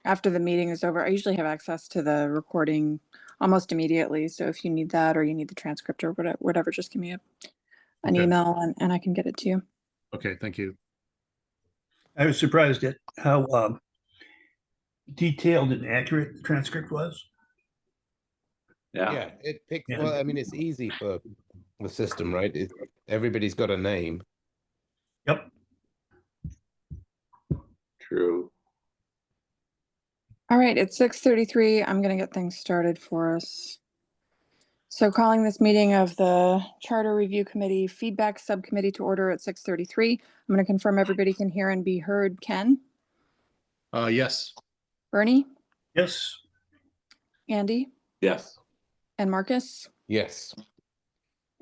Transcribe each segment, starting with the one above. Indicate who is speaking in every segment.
Speaker 1: after the meeting is over. I usually have access to the recording almost immediately. So if you need that or you need the transcript or whatever, just give me an email and I can get it to you.
Speaker 2: Okay, thank you.
Speaker 3: I was surprised at how detailed and accurate the transcript was.
Speaker 4: Yeah, it picked.
Speaker 3: Yeah.
Speaker 4: Well, I mean, it's easy for the system, right? Everybody's got a name.
Speaker 3: Yep.
Speaker 5: True.
Speaker 1: All right, it's 6:33. I'm going to get things started for us. So calling this meeting of the Charter Review Committee Feedback Subcommittee to order at 6:33. I'm going to confirm everybody can hear and be heard. Ken?
Speaker 2: Yes.
Speaker 1: Bernie?
Speaker 3: Yes.
Speaker 1: Andy?
Speaker 5: Yes.
Speaker 1: And Marcus?
Speaker 4: Yes.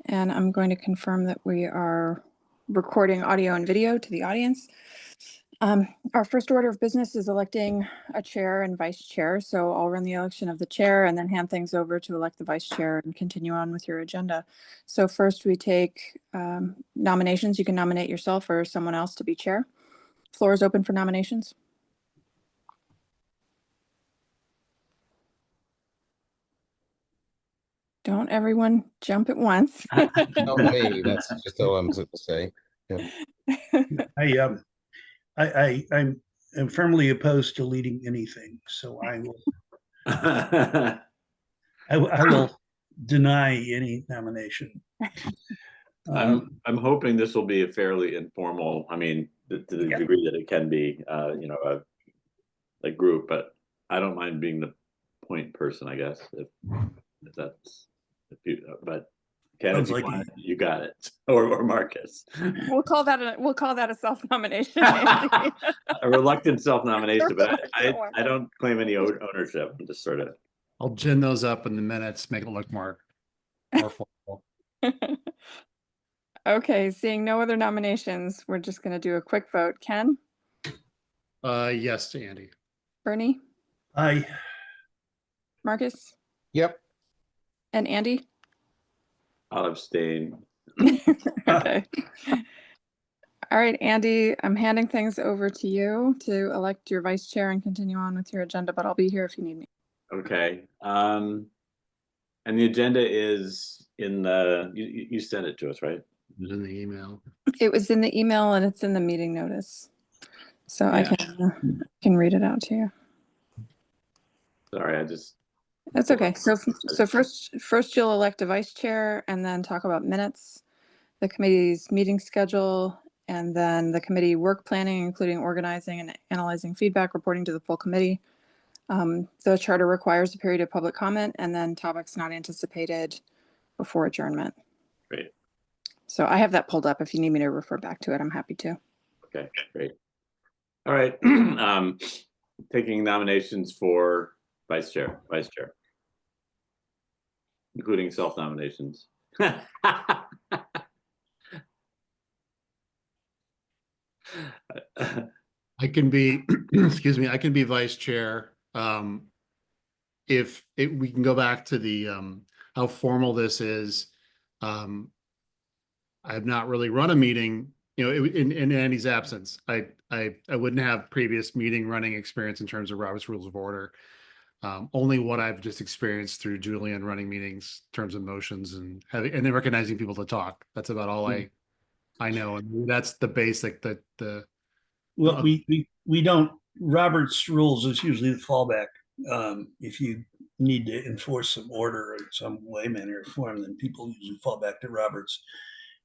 Speaker 1: And I'm going to confirm that we are recording audio and video to the audience. Our first order of business is electing a chair and vice chair. So I'll run the election of the chair and then hand things over to elect the vice chair and continue on with your agenda. So first we take nominations. You can nominate yourself or someone else to be chair. Floor is open for nominations. Don't everyone jump at once.
Speaker 4: Not me. That's just all I'm supposed to say. Yeah.
Speaker 3: I'm firmly opposed to leading anything, so I will I will deny any nomination.
Speaker 5: I'm hoping this will be a fairly informal. I mean, to the degree that it can be, a group, but I don't mind being the point person, I guess, if that's but Ken, if you want it, you got it, or Marcus.
Speaker 1: We'll call that a self-nomination.
Speaker 5: A reluctant self-nomination, but I don't claim any ownership. I'm just sort of.
Speaker 2: I'll gin those up in the minutes, make it look more formal.
Speaker 1: Okay, seeing no other nominations, we're just going to do a quick vote. Ken?
Speaker 2: Yes to Andy.
Speaker 1: Bernie?
Speaker 3: Aye.
Speaker 1: Marcus?
Speaker 4: Yep.
Speaker 1: And Andy?
Speaker 5: I'll abstain.
Speaker 1: Okay. All right, Andy, I'm handing things over to you to elect your vice chair and continue on with your agenda, but I'll be here if you need me.
Speaker 5: Okay. And the agenda is in the, you sent it to us, right?
Speaker 2: It was in the email.
Speaker 1: It was in the email and it's in the meeting notice. So I can read it out to you.
Speaker 5: Sorry,
Speaker 1: That's okay. So first you'll elect a vice chair and then talk about minutes, the committee's meeting schedule, and then the committee work planning, including organizing and analyzing feedback, reporting to the full committee. The charter requires a period of public comment and then topics not anticipated before adjournment.
Speaker 5: Great.
Speaker 1: So I have that pulled up. If you need me to refer back to it, I'm happy to.
Speaker 5: Okay, great. All right. Taking nominations for vice chair, including self-nominations.
Speaker 2: I can be, excuse me, I can be vice chair. If we can go back to the how formal this is, I have not really run a meeting, in Andy's absence. I wouldn't have previous meeting running experience in terms of Robert's Rules of Order. Only what I've just experienced through Julian running meetings in terms of motions and then recognizing people to talk. That's about all I know, and that's the basic
Speaker 3: Well, we don't. Robert's rules is usually the fallback. If you need to enforce some order in some way, manner, or form, then people usually fall back to Roberts.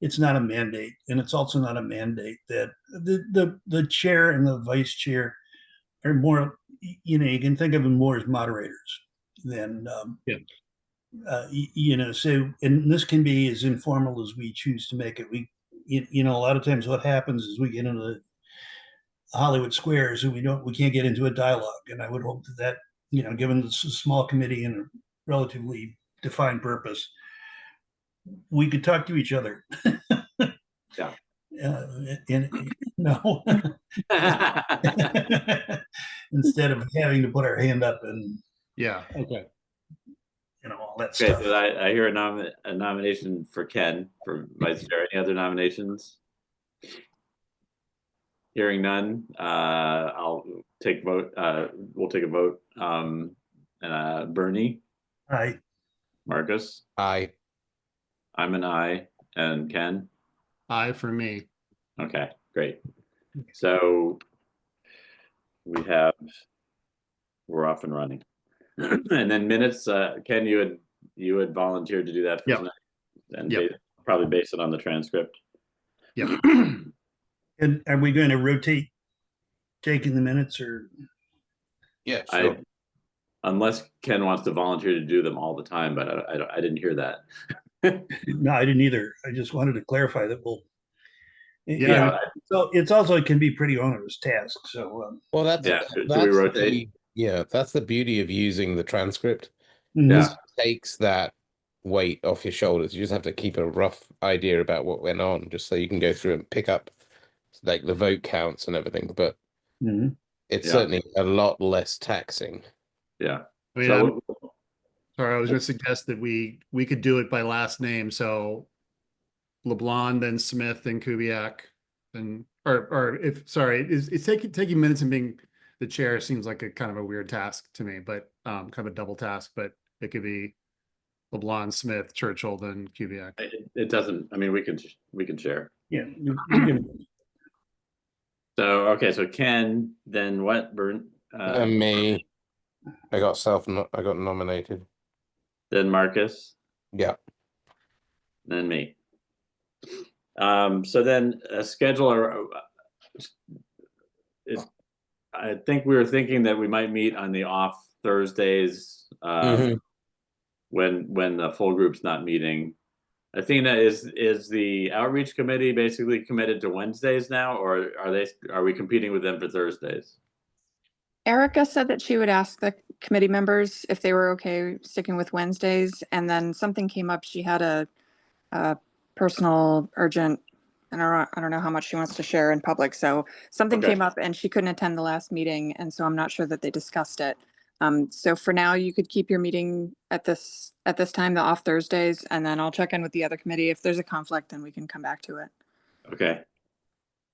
Speaker 3: It's not a mandate, and it's also not a mandate that the chair and the vice chair are more. You can think of them more as moderators than. So, and this can be as informal as we choose to make it. A lot of times what happens is we get into the Hollywood squares and we can't get into a dialogue. And I would hope that, given this is a small committee and a relatively defined purpose, we could talk to each other.
Speaker 5: Yeah.
Speaker 3: No. Instead of having to put our hand up and.
Speaker 2: Yeah. Okay.
Speaker 3: All that
Speaker 5: Okay,
Speaker 3: stuff.
Speaker 5: so I hear a nomination for Ken for vice chair. Any other nominations? Hearing none, I'll take vote. We'll take a vote. Bernie,
Speaker 3: Aye.
Speaker 5: Marcus,
Speaker 4: Aye.
Speaker 5: I'm an aye, and Ken.
Speaker 2: Aye for me.
Speaker 5: Okay, great. So we're off and running. And then minutes, Ken, you had volunteered to do that for
Speaker 2: Yep.
Speaker 5: tonight, and
Speaker 2: Yep.
Speaker 5: probably based it on the transcript.
Speaker 2: Yep.
Speaker 3: And are we going to rotate taking the minutes, or?
Speaker 4: Yeah, sure.
Speaker 5: Unless Ken wants to volunteer to do them all the time, but I didn't hear that.
Speaker 3: No, I didn't either. I just wanted to clarify that we'll.
Speaker 2: Yeah.
Speaker 3: So it's also, it can be pretty onerous task. So
Speaker 4: Well, that's
Speaker 5: Yeah, do we
Speaker 4: that's
Speaker 5: rotate?
Speaker 4: that's the beauty of using the transcript.
Speaker 5: Yeah.
Speaker 4: It takes that weight off your shoulders. You just have to keep a rough idea about what went on, just so you can go through and pick up like the vote counts and everything. But it's certainly a lot less taxing.
Speaker 5: Yeah.
Speaker 2: I mean, sorry, I was going to suggest that we could do it by last name. So LeBlanc, then Smith, then Kubiak, then or if sorry, it's taking minutes and being the chair seems like a kind of a weird task to me, but kind of a double task. But it could be LeBlanc, Smith, Churchill, then Kubiak.
Speaker 5: It doesn't. I mean, we can share.
Speaker 3: yeah, we can.
Speaker 5: So okay, so Ken, then what?
Speaker 4: And me, I got nominated.
Speaker 5: Then Marcus,
Speaker 4: Yeah.
Speaker 5: then me. So then a scheduler. I think we were thinking that we might meet on the off Thursdays when the full group's not meeting. Athena, is the outreach committee basically committed to Wednesdays now, or are we competing with them for Thursdays?
Speaker 1: Erica said that she would ask the committee members if they were okay sticking with Wednesdays, and then something came up. She had a personal urgent, and I don't know how much she wants to share in public. So something came up and she couldn't attend the last meeting, and so I'm not sure that they discussed it. So for now, you could keep your meeting at this time, the off Thursdays, and then I'll check in with the other committee. If there's a conflict, then we can come back to it. Okay.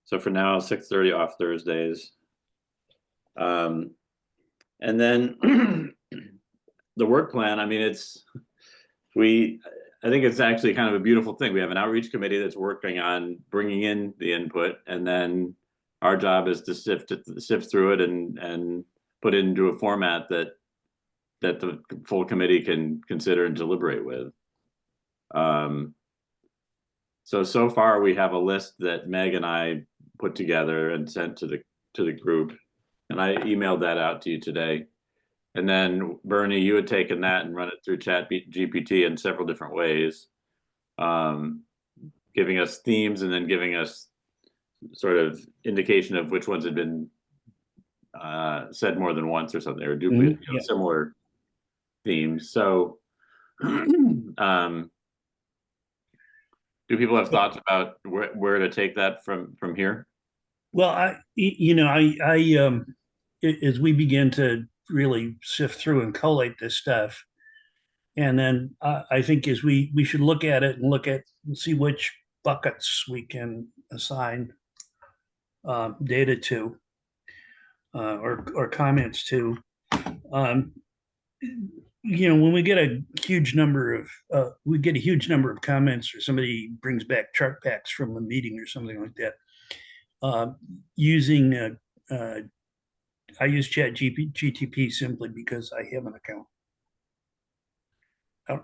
Speaker 5: So for now, 6:30 off Thursdays. And then the work plan, I mean, I think it's actually kind of a beautiful thing. We have an outreach committee that's working on bringing in the input, and then our job is to sift through it and put it into a format that the full committee can consider and deliberate with. So far we have a list that Meg and I put together and sent to the group, and I emailed that out to you today. And then Bernie, you had taken that and run it through ChatGPT in several different ways, giving us themes and then giving us sort of indication of which ones had been said more than once or something, or duplicate, similar themes. So do people have thoughts about where to take that from here?
Speaker 3: Well, as we begin to really sift through and collate this stuff, and then I think as we should look at it and see which buckets we can assign data to or comments to. When we get a huge number of comments, or somebody brings back chart packs from a meeting or something like that, using I use ChatGPT simply because I have an account. I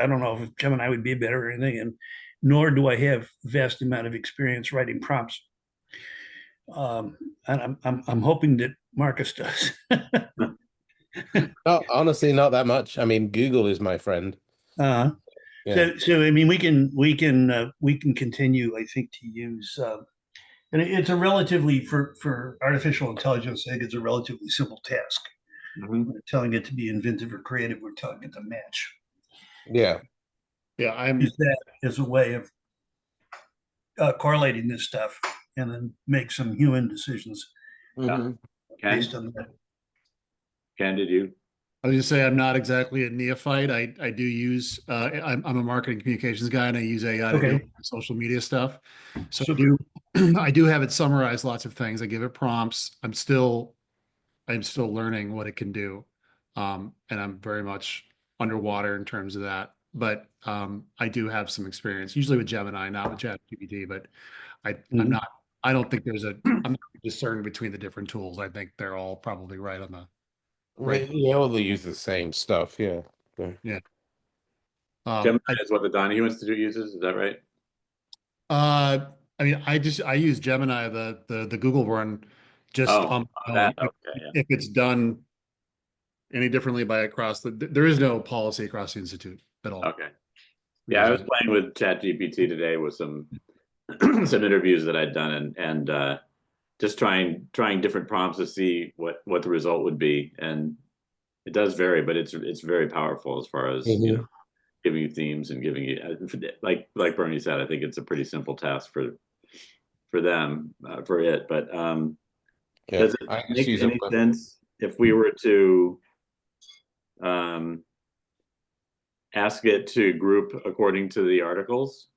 Speaker 3: don't know if Gemini would be better or anything, and nor do I have vast amount of experience writing prompts. And I'm hoping that Marcus does.
Speaker 4: No, honestly, not that much. I mean, Google is my friend.
Speaker 3: Yeah. So I mean, we can continue, I think, to use. And it's a relatively, for artificial intelligence, I think it's a relatively simple task. We're telling it to be inventive or creative. We're telling it to match.
Speaker 4: Yeah.
Speaker 2: I'm
Speaker 3: use that as a way of correlating this stuff, and then make some human decisions based on that.
Speaker 5: Ken, did you?
Speaker 2: I was just say I'm not exactly a neophyte. I do use I'm a marketing communications guy and I use AI to do social media stuff. So I do I do have it summarize lots of things. I give it prompts. I'm still learning what it can do. And I'm very much underwater in terms of that. But I do have some experience, usually with Gemini, not with ChatGPT, but I'm not, I don't think I'm not discerning between the different tools. I think they're all probably right on the right.
Speaker 4: They all use the same stuff, yeah.
Speaker 2: Yeah.
Speaker 5: Gemini is what the Donahue Institute uses, is that right?
Speaker 2: I mean, I use Gemini, the Google one, just on my own.
Speaker 5: Okay,
Speaker 2: If it's done any differently there is no policy across the institute at all.
Speaker 5: Okay. Yeah, I was playing with ChatGPT today with some some interviews that I'd done and just trying different prompts to see what the result would be, and it does vary, but it's very powerful as far as you know, giving you themes and giving you like Bernie said. I think it's a pretty simple task for them for it, but does it make any sense if we were to ask it to group according to the articles?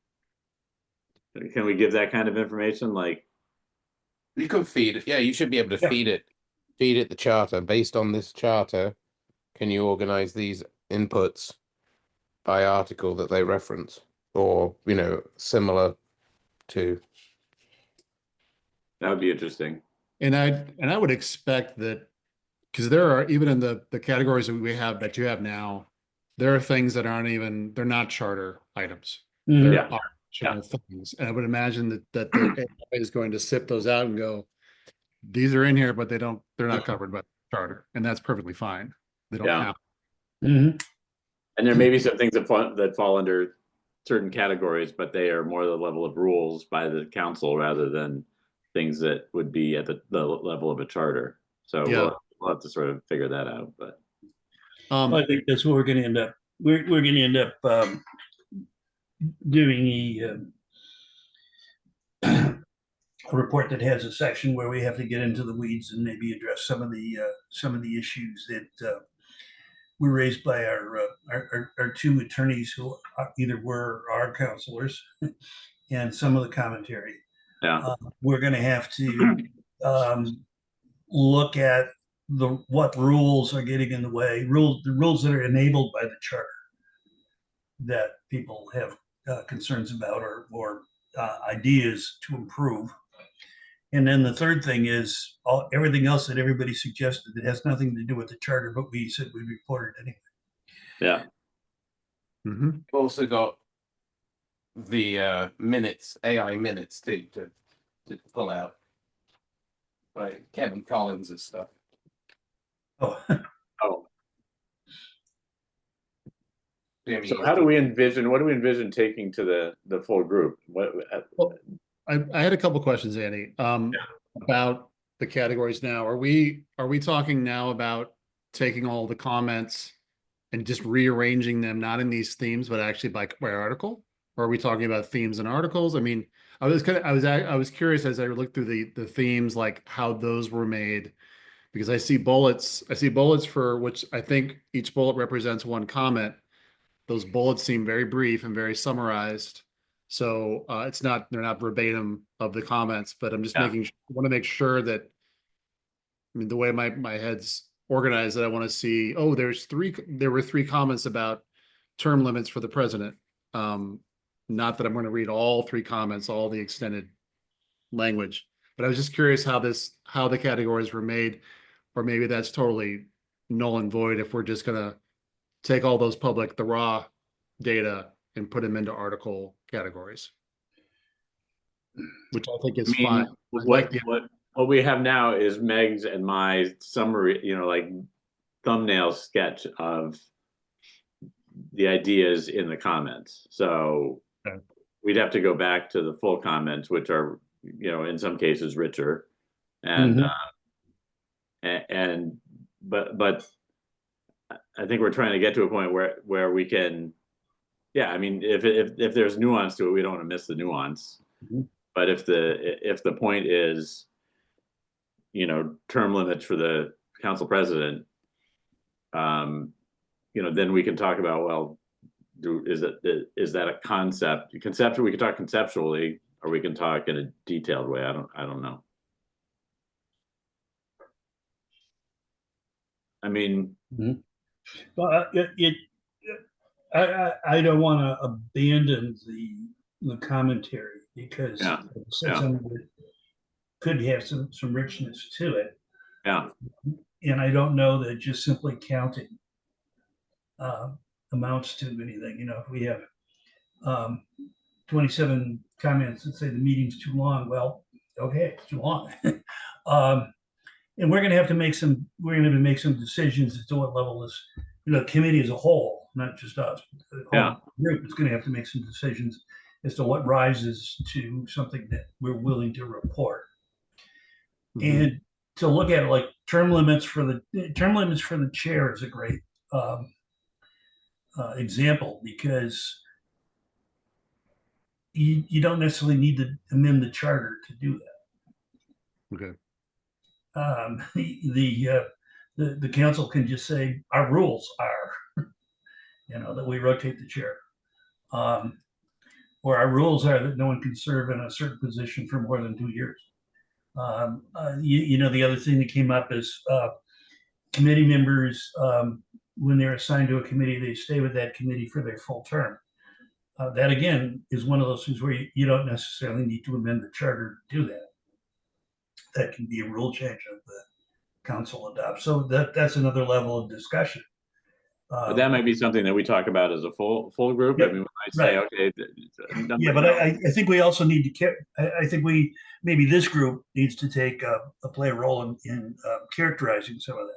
Speaker 5: Can we give that kind of information? Like,
Speaker 4: you can feed it. Yeah, you should be able to feed it the charter. Based on this charter, can you organize these inputs by article that they reference, or similar to?
Speaker 5: That would be interesting.
Speaker 2: And I would expect that, because there are, even in the categories that you have now, there are things that they're not charter items. They're optional things. And I would imagine that the AI is going to sift those out and go, these are in here, but they're not covered by the charter. And that's perfectly fine. They don't have.
Speaker 5: And there may be some things that fall under certain categories, but they are more the level of rules by the council rather than things that would be at the level of a charter. So we'll have to sort of figure that out. But
Speaker 3: I think that's what we're going to end up. We're going to end up doing a report that has a section where we have to get into the weeds and maybe address some of the issues that were raised by our two attorneys who either were our counselors and some of the commentary. We're going to have to look at what rules are getting in the way, the rules that are enabled by the charter that people have concerns about or ideas to improve. And then the third thing is everything else that everybody suggested that has nothing to do with the charter, but we said we reported anyway.
Speaker 5: Yeah.
Speaker 4: We've also got the minutes, AI minutes to pull out. Right, Kevin Collins' stuff.
Speaker 5: So how do we envision taking to the full group?
Speaker 2: Well, I had a couple questions, Andy, about the categories now. Are we talking now about taking all the comments and just rearranging them, not in these themes, but actually by article? Or are we talking about themes and articles? I mean, I was curious as I looked through the themes, like how those were made, because I see bullets for which I think each bullet represents one comment. Those bullets seem very brief and very summarized. So they're not verbatim of the comments, but I'm just want to make sure that, I mean, the way my head's organized, that I want to see, there were 3 comments about term limits for the president. Not that I'm going to read all 3 comments, all the extended language, but I was just curious how the categories were made, or maybe that's totally null and void if we're just going to take all those the raw data and put them into article categories, which I think is fine.
Speaker 5: What we have now is Meg's and my summary, like thumbnail sketch of the ideas in the comments. So we'd have to go back to the full comments, which are, in some cases richer, and but I think we're trying to get to a point where we can, I mean, if there's nuance to it, we don't want to miss the nuance. But if the point is, term limits for the council president, then we can talk about, well, is that a concept? Conceptually, we can talk conceptually, or we can talk in a detailed way. I don't know. I mean,
Speaker 3: well, I don't want to abandon the commentary because it's something that could have some richness to it.
Speaker 5: Yeah.
Speaker 3: And I don't know that just simply counting amounts to anything. If we have 27 comments that say the meeting's too long, well, okay, it's too long. And we're going to have to make some decisions as to what level this, committee as a whole, not just us, but the whole group is going to have to make some decisions as to what rises to something that we're willing to report. And to look at it like term limits for the chair is a great example, because you don't necessarily need to amend the charter to do that.
Speaker 2: Okay.
Speaker 3: The council can just say our rules are, that we rotate the chair, or our rules are that no one can serve in a certain position for more than 2 years. The other thing that came up is committee members, when they're assigned to a committee, they stay with that committee for their full term. That again is one of those things where you don't necessarily need to amend the charter to do that. That can be a rule change that the council adopts. So that's another level of discussion.
Speaker 5: But that might be something that we talk about as a full group.
Speaker 3: Yep,
Speaker 5: I mean, when I say, okay,
Speaker 3: yeah, but I think we also need to I think maybe this group needs to play a role in characterizing some of that.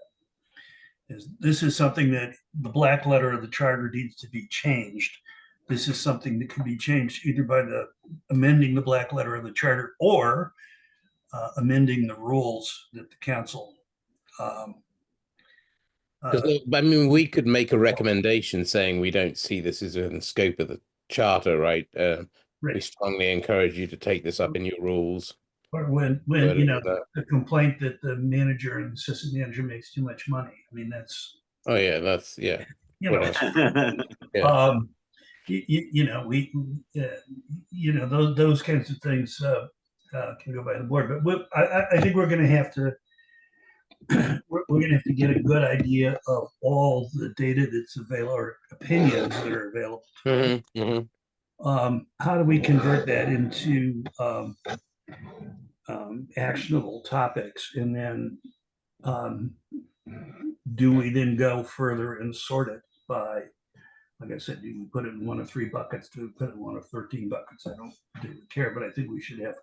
Speaker 3: This is something that the black letter of the charter needs to be changed. This is something that can be changed either by amending the black letter of the charter or amending the rules that the council.
Speaker 4: I mean, we could make a recommendation saying we don't see this as in the scope of the charter, right?
Speaker 3: Right.
Speaker 4: We strongly encourage you to take this up in your rules.
Speaker 3: Or when the complaint that the manager and assistant manager makes too much money. I mean, that's.
Speaker 4: Oh yeah, that's yeah.
Speaker 3: Yeah. Those kinds of things can go by the board, but I think we're going to have to. We're going to have to get a good idea of all the data that's available, or opinions that are available. How do we convert that into actionable topics, and then do we then go further and sort it by, like I said, do we put it in one of 3 buckets? Do we put it in one of 13 buckets? I don't particularly care, but I think we should have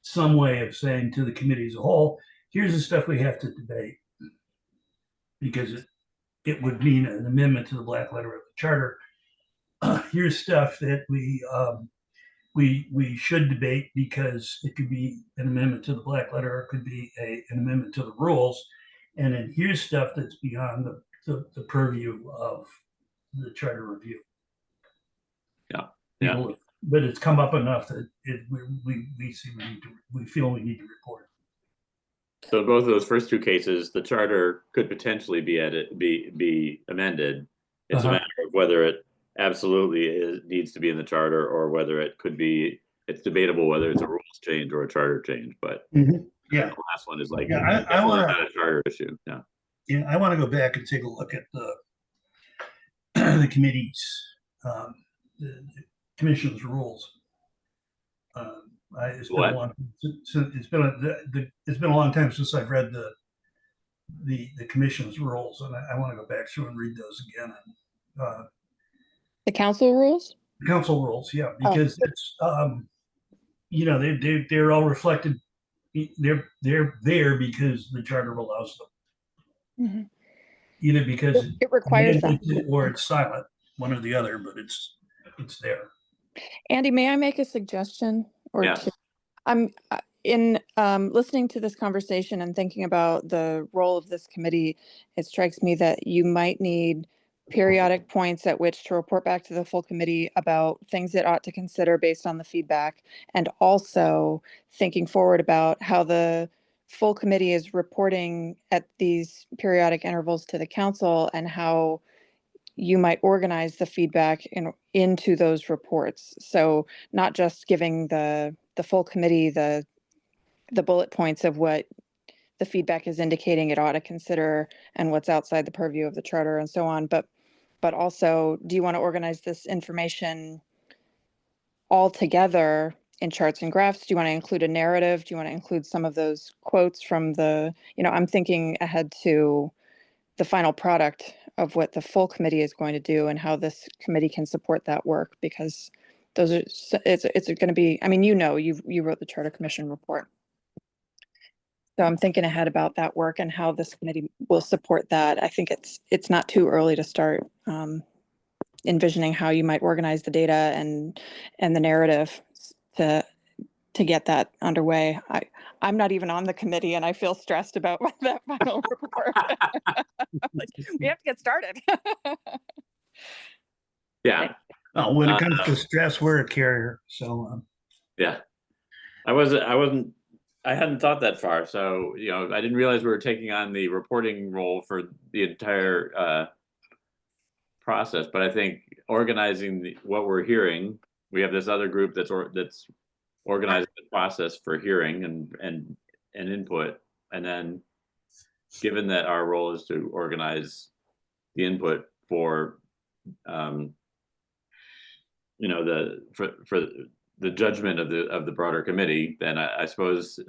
Speaker 3: some way of saying to the committee as a whole, here's the stuff we have to debate, because it would mean an amendment to the black letter of the charter. Here's stuff that we should debate, because it could be an amendment to the black letter, or it could be an amendment to the rules. And then here's stuff that's beyond the purview of the charter review.
Speaker 5: Yeah.
Speaker 3: But it's come up enough that we feel we need to report it.
Speaker 5: So both of those first 2 cases, the charter could potentially be amended. It's a matter of whether it absolutely needs to be in the charter, or whether it's debatable whether it's a rules change or a charter change. But
Speaker 3: yeah,
Speaker 5: the last one is like,
Speaker 3: I want
Speaker 5: not a charter issue.
Speaker 3: Yeah, I want to go back and take a look at the committee's the commission's rules. It's been a long time since I've read the commission's rules, and I want to go back through and read those again.
Speaker 1: The council rules?
Speaker 3: Council rules, yeah, because it's they're all reflected. They're there because the charter allows them. Either because
Speaker 1: it requires that,
Speaker 3: or it's silent, one or the other, but it's there.
Speaker 1: Andy, may I make a suggestion or two? I'm in listening to this conversation and thinking about the role of this committee. It strikes me that you might need periodic points at which to report back to the full committee about things it ought to consider based on the feedback, and also thinking forward about how the full committee is reporting at these periodic intervals to the council, and how you might organize the feedback into those reports. So not just giving the full committee the bullet points of what the feedback is indicating it ought to consider and what's outside the purview of the charter and so on, but also, do you want to organize this information all together in charts and graphs? Do you want to include a narrative? Do you want to include some of those quotes from I'm thinking ahead to the final product of what the full committee is going to do and how this committee can support that work, because it's going to be, you wrote the Charter Commission report. So I'm thinking ahead about that work and how this committee will support that. I think it's not too early to start envisioning how you might organize the data and the narrative to get that underway. I'm not even on the committee, and I feel stressed about that final report. Like, we have to get started.
Speaker 5: Yeah.
Speaker 3: Oh, when it comes to stress, we're a carrier. So
Speaker 5: yeah, I hadn't thought that far. So, I didn't realize we were taking on the reporting role for the entire process. But I think organizing what we're hearing, we have this other group that's organizing the process for hearing and input. And then, given that our role is to organize the input for, for the judgment of the broader committee, then I suppose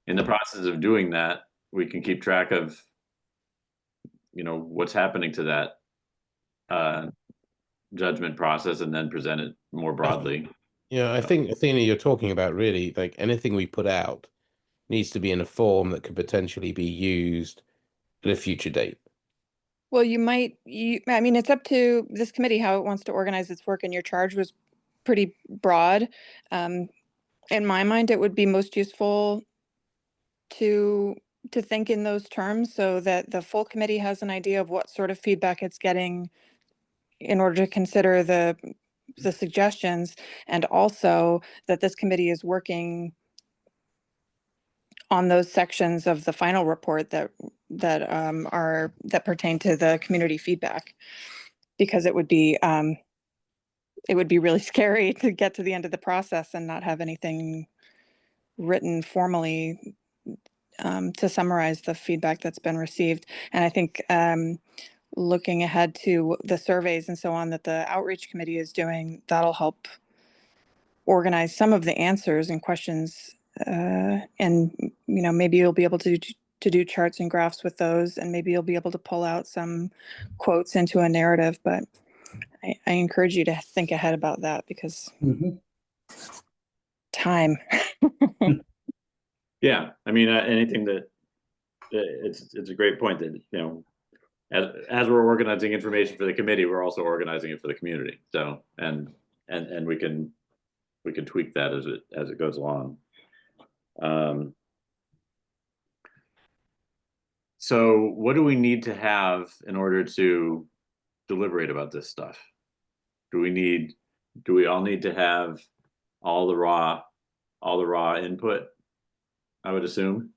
Speaker 5: in the process of doing that, we can keep track of, what's happening to that judgment process and then present it more broadly.
Speaker 4: Yeah, I think Athena, you're talking about really like anything we put out needs to be in a form that could potentially be used at a future date.
Speaker 1: Well, it's up to this committee how it wants to organize its work, and your charge was pretty broad. In my mind, it would be most useful to think in those terms so that the full committee has an idea of what sort of feedback it's getting in order to consider the suggestions, and also that this committee is working on those sections of the final report that pertain to the community feedback, because it would be really scary to get to the end of the process and not have anything written formally to summarize the feedback that's been received. And I think looking ahead to the surveys and so on that the outreach committee is doing, that'll help organize some of the answers and questions. And maybe you'll be able to do charts and graphs with those, and maybe you'll be able to pull out some quotes into a narrative. But I encourage you to think ahead about that, because time.
Speaker 5: Yeah, anything that it's a great point that as we're organizing information for the committee, we're also organizing it for the community. So and we can tweak that as it goes along. So what do we need to have in order to deliberate about this stuff? Do we all need to have all the raw input, I would assume?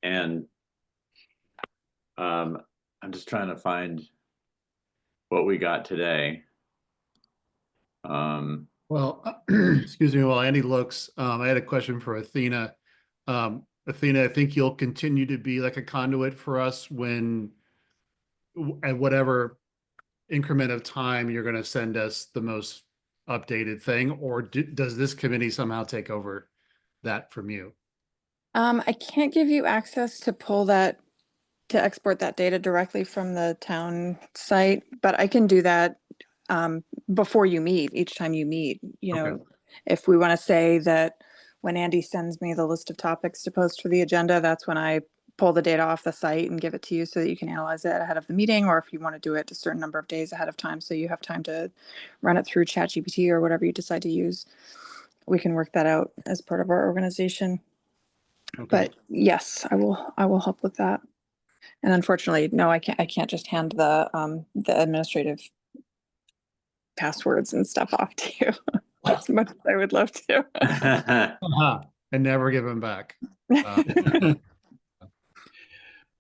Speaker 5: And I'm just trying to find what we got today.
Speaker 2: Well, excuse me, while Andy looks, I had a question for Athena. Athena, I think you'll continue to be like a conduit for us at whatever increment of time you're going to send us the most updated thing, or does this committee somehow take over that from you?
Speaker 1: I can't give you access to export that data directly from the town site, but I can do that before you meet, each time you meet.
Speaker 2: Okay.
Speaker 1: If we want to say that when Andy sends me the list of topics to post for the agenda, that's when I pull the data off the site and give it to you so that you can analyze it ahead of the meeting, or if you want to do it a certain number of days ahead of time so you have time to run it through ChatGPT or whatever you decide to use, we can work that out as part of our organization. Okay. But yes, I will help with that. And unfortunately, no, I can't just hand the administrative passwords and stuff off to you. as much as I would love to.
Speaker 2: And never give them back.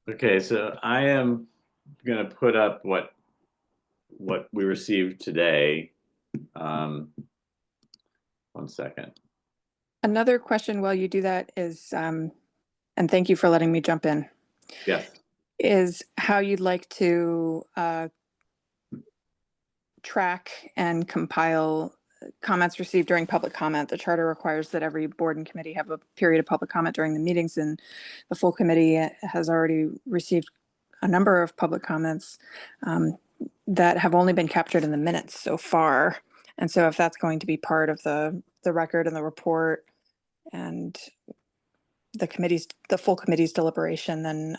Speaker 5: Okay, so I am gonna put up what we received today. 1 second.
Speaker 1: Another question while you do that is, and thank you for letting me jump in,
Speaker 5: Yes.
Speaker 1: is how you'd like to track and compile comments received during public comment. The charter requires that every board and committee have a period of public comment during the meetings, and the full committee has already received a number of public comments that have only been captured in the minutes so far. And so if that's going to be part of the record and the report and the full committee's deliberation, then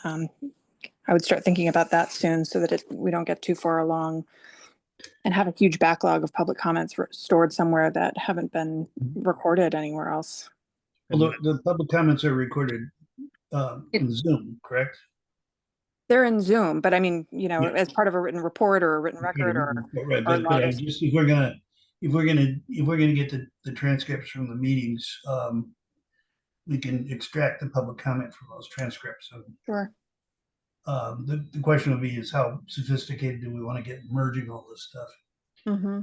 Speaker 1: I would start thinking about that soon so that we don't get too far along and have a huge backlog of public comments stored somewhere that haven't been recorded anywhere else.
Speaker 3: Well, the public comments are recorded in Zoom, correct?
Speaker 1: They're in Zoom, but I mean, as part of a written report or a written record
Speaker 3: right. But I just, if we're gonna get the transcripts from the meetings, we can extract the public comment from those transcripts. So,
Speaker 1: sure.
Speaker 3: The question would be is how sophisticated do we want to get merging all this stuff?
Speaker 1: Mm-hmm.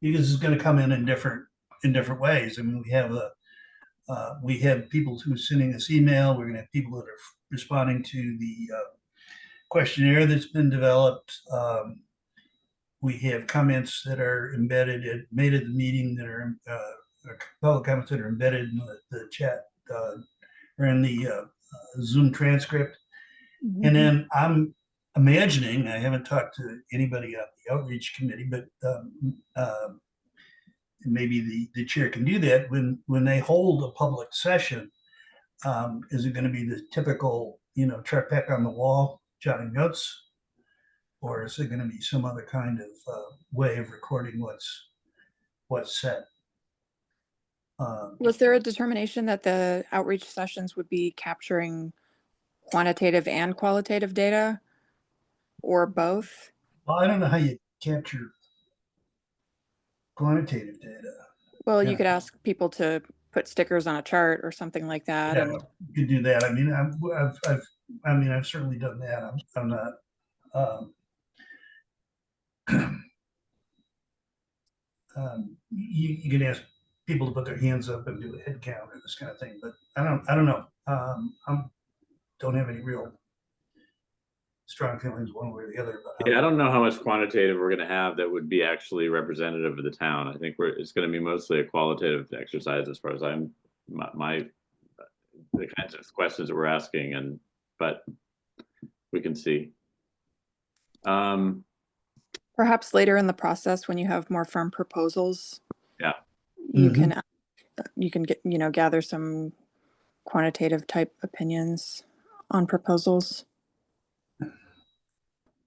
Speaker 3: Because it's going to come in different ways. I mean, we have people who are sending us email. We're going to have people that are responding to the questionnaire that's been developed. We have comments that are made at the meeting that are public comments that are embedded in the chat or in the Zoom transcript. Mm-hmm. And then I'm imagining, I haven't talked to anybody on the outreach committee, but maybe the chair can do that when they hold a public session. Is it going to be the typical, truck pack on the wall, jotting notes, or is it going to be some other kind of way of recording what's said?
Speaker 1: Was there a determination that the outreach sessions would be capturing quantitative and qualitative data, or both?
Speaker 3: Well, I don't know how you capture quantitative data.
Speaker 1: Well, you could ask people to put stickers on a chart or something like that.
Speaker 3: Yeah,
Speaker 1: and
Speaker 3: you could do that. I mean, I've certainly done that. I'm not. You can ask people to put their hands up and do a head count or this kind of thing, but I don't know. I don't have any real strong feelings one way or the other about
Speaker 5: I don't know how much quantitative we're going to have that would be actually representative of the town. I think it's going to be mostly a qualitative exercise as far as the kinds of questions that we're asking, but we can see.
Speaker 1: Perhaps later in the process, when you have more firm proposals, you can get gather some quantitative type opinions on proposals,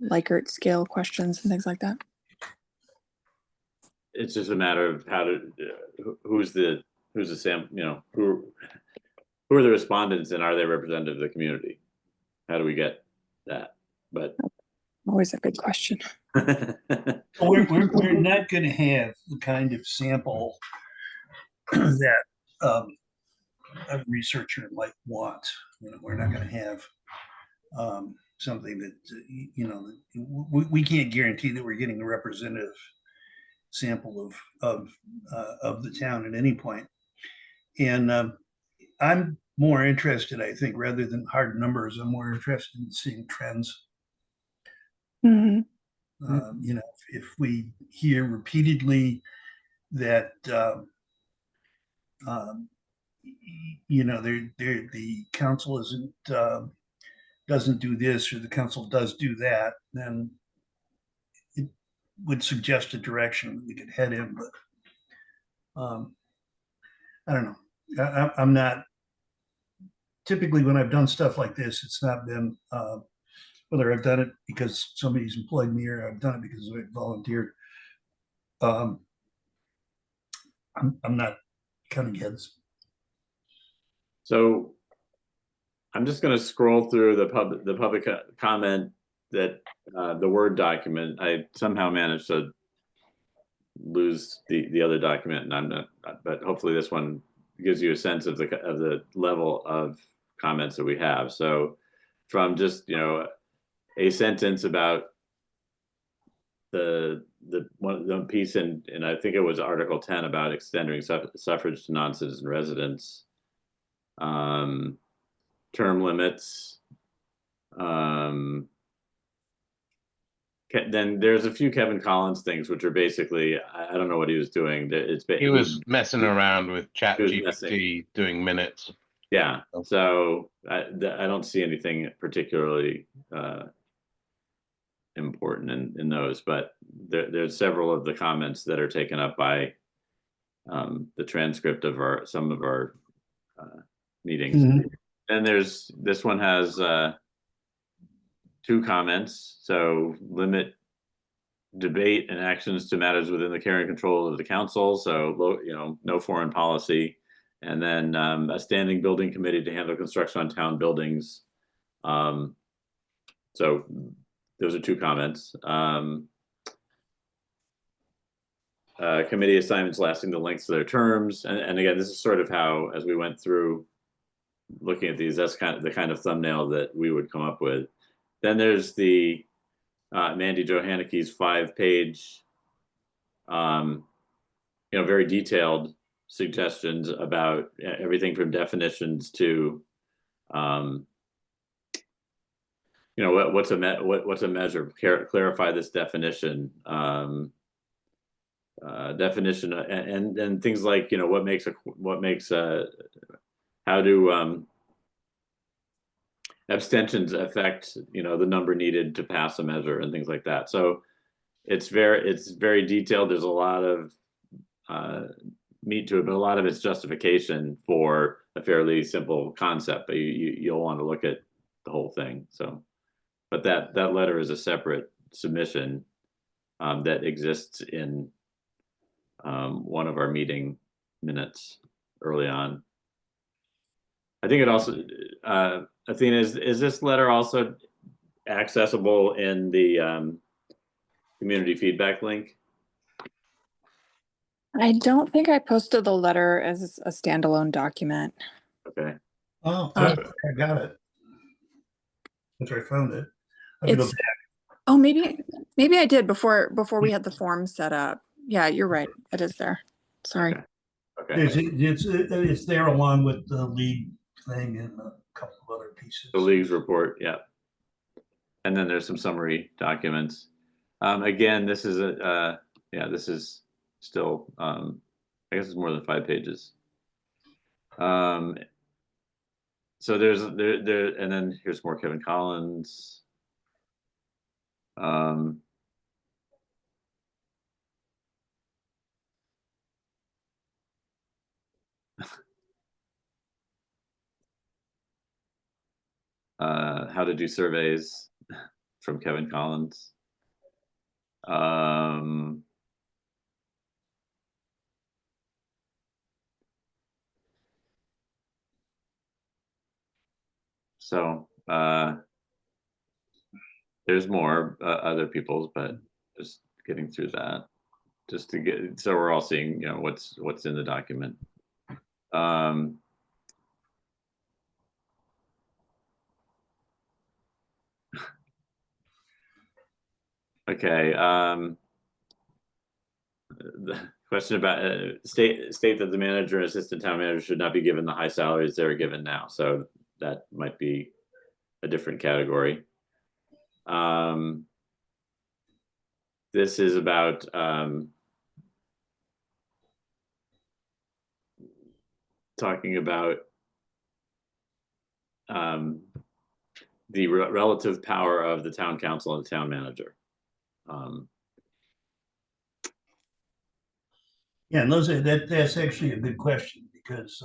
Speaker 1: Likert scale questions and things like that.
Speaker 5: It's just a matter of who's the sample, who are the respondents and are they representative of the community? How do we get that? But
Speaker 1: always a good question.
Speaker 3: We're not going to have the kind of sample that a researcher might want. We're not going to have something that we can't guarantee that we're getting a representative sample of the town at any point. And I'm more interested, I think, rather than hard numbers, I'm more interested in seeing trends.
Speaker 1: Mm-hmm.
Speaker 3: If we hear repeatedly that the council doesn't do this or the council does do that, then it would suggest a direction that we could head in. But I don't know. I'm not typically when I've done stuff like this, it's not been whether I've done it because somebody's employed me or I've done it because I volunteered. I'm not cutting heads.
Speaker 5: So I'm just going to scroll through the public comment that the Word document. I somehow managed to lose the other document, and I'm not, but hopefully this one gives you a sense of the level of comments that we have. So from just, you know, a sentence about the piece in I think it was Article 10 about extending suffrage to non-citizen residents, term limits. Then there's a few Kevin Collins things, which are basically, I don't know what he was doing.
Speaker 4: He was messing around with ChatGPT doing minutes.
Speaker 5: Yeah, so I don't see anything particularly important in those, but there's several of the comments that are taken up by the transcript of some of our meetings. Mm-hmm. And this one has 2 comments. So limit debate and actions to matters within the care and control of the council. So, you know, no foreign policy. And then a standing building committee to handle construction on town buildings. So those are 2 comments. Committee assignments lasting the lengths of their terms. And again, this is sort of how, as we went through looking at these, that's the kind of thumbnail that we would come up with. Then there's the Mandy Johanneke's 5-page, you know, very detailed suggestions about everything from definitions to, you know, what's a measure? Clarify this definition. Definition and things like, you know, what makes how do abstentions affect, you know, the number needed to pass a measure and things like that. So it's very detailed. There's a lot of meat to it, but a lot of it's justification for a fairly simple concept. But you'll want to look at the whole thing. So, but that letter is a separate submission that exists in one of our meeting minutes early on. I think it also, Athena, is this letter also accessible in the community feedback link?
Speaker 1: I don't think I posted the letter as a standalone document.
Speaker 5: Okay.
Speaker 3: Oh, I got it. That's where I found it.
Speaker 1: Oh, maybe I did before we had the form set up. Yeah, you're right. It is there. Sorry.
Speaker 5: Okay.
Speaker 3: It's there along with the league thing and a couple of other pieces.
Speaker 5: The league's report, yeah. And then there's some summary documents. Again, this is this is still I guess it's more than 5 pages. So there's there and then here's more Kevin Collins. How to do surveys from Kevin Collins. So there's more other people's, but just getting through that, just to get, so we're all seeing, you know, what's in the document. Okay. The question about state that the manager and assistant town manager should not be given the high salaries they're given now. So that might be a different category. This is about talking about the relative power of the town council and the town manager.
Speaker 3: Yeah, and that's actually a good question because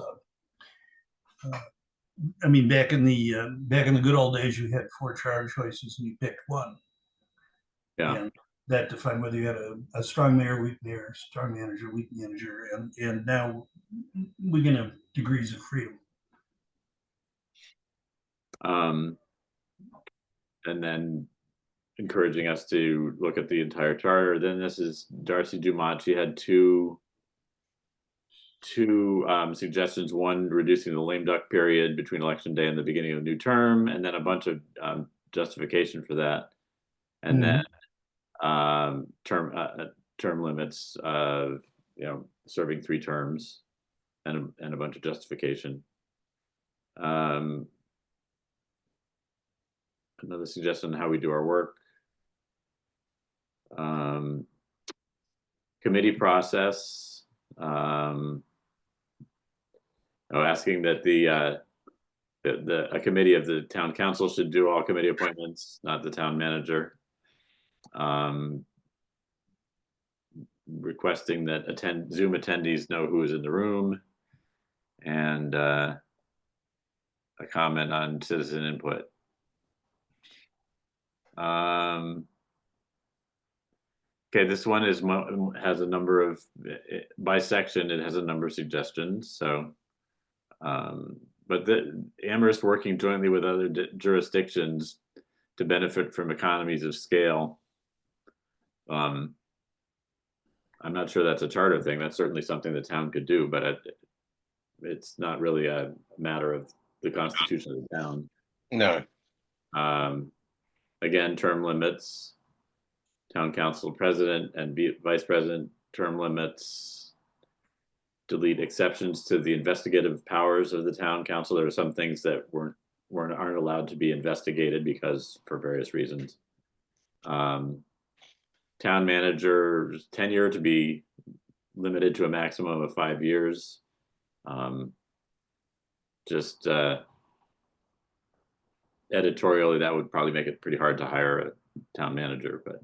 Speaker 3: I mean, back in the good old days, you had 4 charge choices and you picked one.
Speaker 5: Yeah.
Speaker 3: And that defined whether you had a strong mayor, weak mayor, strong manager, weak manager, and now we can have degrees of freedom.
Speaker 5: And then encouraging us to look at the entire charter. Then this is Darcy Dumont. She had two suggestions. One, reducing the lame duck period between election day and the beginning of the new term, and then a bunch of justification for that. And then term limits of, you know, serving 3 terms, and a bunch of justification. Another suggestion on how we do our work. Committee process. Asking that a committee of the town council should do all committee appointments, not the town manager. Requesting that Zoom attendees know who is in the room, and a comment on citizen input. Okay, this one has a number of, by section, it has a number of suggestions. So, but Amherst working jointly with other jurisdictions to benefit from economies of scale. I'm not sure that's a charter thing. That's certainly something the town could do, but it's not really a matter of the constitution of the town.
Speaker 4: No.
Speaker 5: Again, term limits, town council president and vice president term limits, delete exceptions to the investigative powers of the town council. There are some things that aren't allowed to be investigated because for various reasons. Town manager's tenure to be limited to a maximum of 5 years. Editorially, that would probably make it pretty hard to hire a town manager. But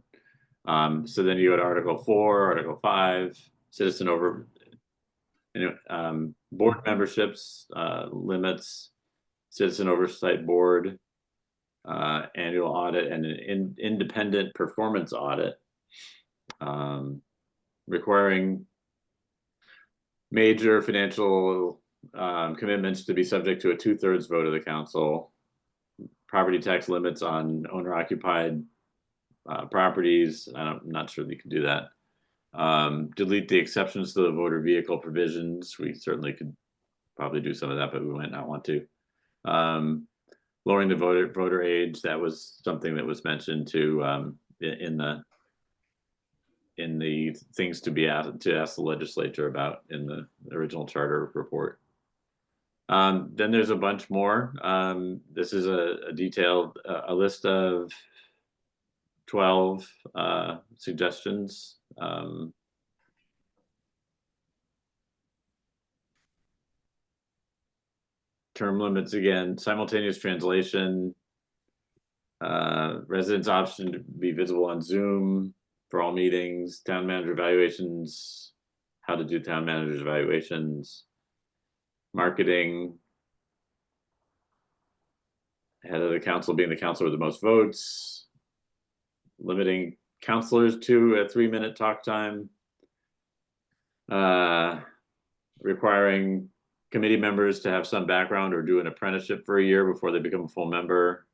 Speaker 5: so then you go to Article 4, Article 5, citizen over, board memberships, limits, citizen oversight board, annual audit, and an independent performance audit, requiring major financial commitments to be subject to a 2/3 vote of the council. Property tax limits on owner-occupied properties. I'm not sure they can do that. Delete the exceptions to the voter vehicle provisions. We certainly could probably do some of that, but we might not want to. Lowering the voter age. That was something that was mentioned to in the things to ask the legislature about in the original charter report. Then there's a bunch more. This is a detailed list of 12 suggestions. Term limits again, simultaneous translation, residents option to be visible on Zoom for all meetings, town manager evaluations, how to do town manager's evaluations, marketing, head of the council being the councilor with the most votes, limiting councilors to a 3-minute talk time, requiring committee members to have some background or do an apprenticeship for a year before they become a full member.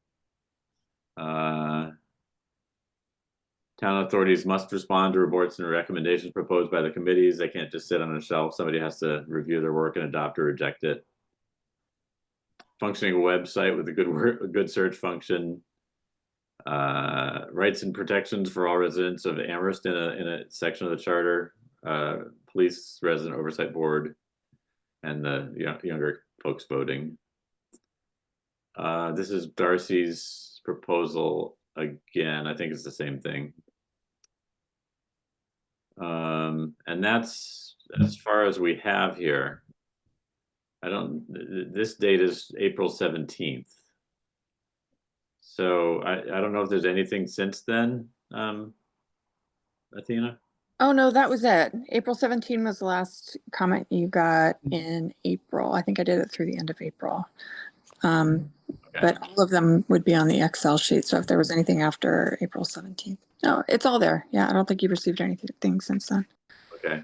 Speaker 5: Town authorities must respond to reports and recommendations proposed by the committees. They can't just sit on a shelf. Somebody has to review their work and adopt or reject it. Functioning website with a good search function. Rights and protections for all residents of Amherst in a section of the charter. Police resident oversight board, and the younger folks voting. This is Darcy's proposal again. I think it's the same thing. And that's as far as we have here. This date is April 17th. So I don't know if there's anything since then, Athena?
Speaker 1: Oh, no, that was it. April 17 was the last comment you got in April. I think I did it through the end of April. Okay. But all of them would be on the Excel sheet. So if there was anything after April 17th. No, it's all there. Yeah, I don't think you've received anything since then.
Speaker 5: Okay.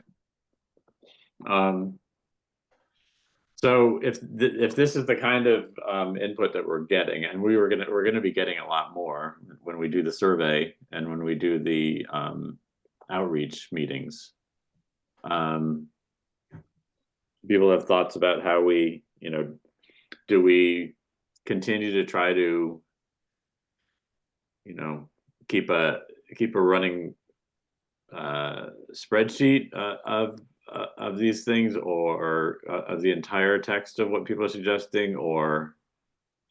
Speaker 5: So if this is the kind of input that we're getting, and we're gonna be getting a lot more when we do the survey and when we do the outreach meetings. People have thoughts about how we, do we continue to try to, keep a running spreadsheet of these things, or of the entire text of what people are suggesting, or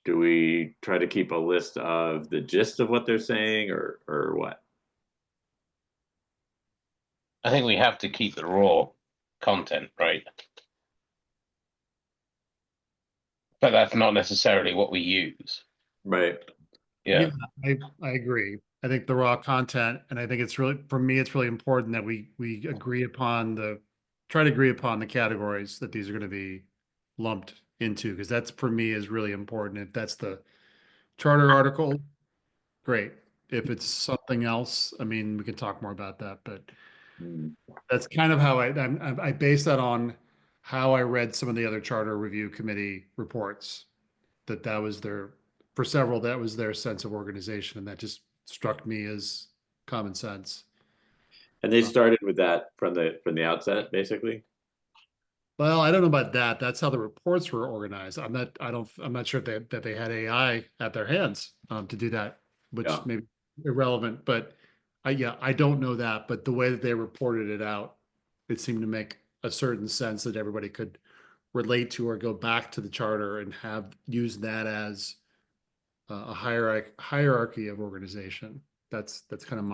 Speaker 5: do we try to keep a list of the gist of what they're saying, or what?
Speaker 4: I think we have to keep the raw content, right? But that's not necessarily what we use.
Speaker 5: Right.
Speaker 4: Yeah.
Speaker 2: I agree. I think the raw content, and I think it's really, for me, it's really important that we try to agree upon the categories that these are going to be lumped into, because that's, for me, is really important. If that's the charter article, great. If it's something else, I mean, we can talk more about that, but that's kind of how I base that on how I read some of the other charter review committee reports, that was for several, that was their sense of organization, and that just struck me as common sense.
Speaker 5: And they started with that from the outset, basically.
Speaker 2: Well, I don't know about that. That's how the reports were organized. I'm not sure that they had AI at their hands to do that, which may be irrelevant. But I don't know that. But the way that they reported it out, it seemed to make a certain sense that everybody could relate to or go back to the charter and use that as a hierarchy of organization. That's kind of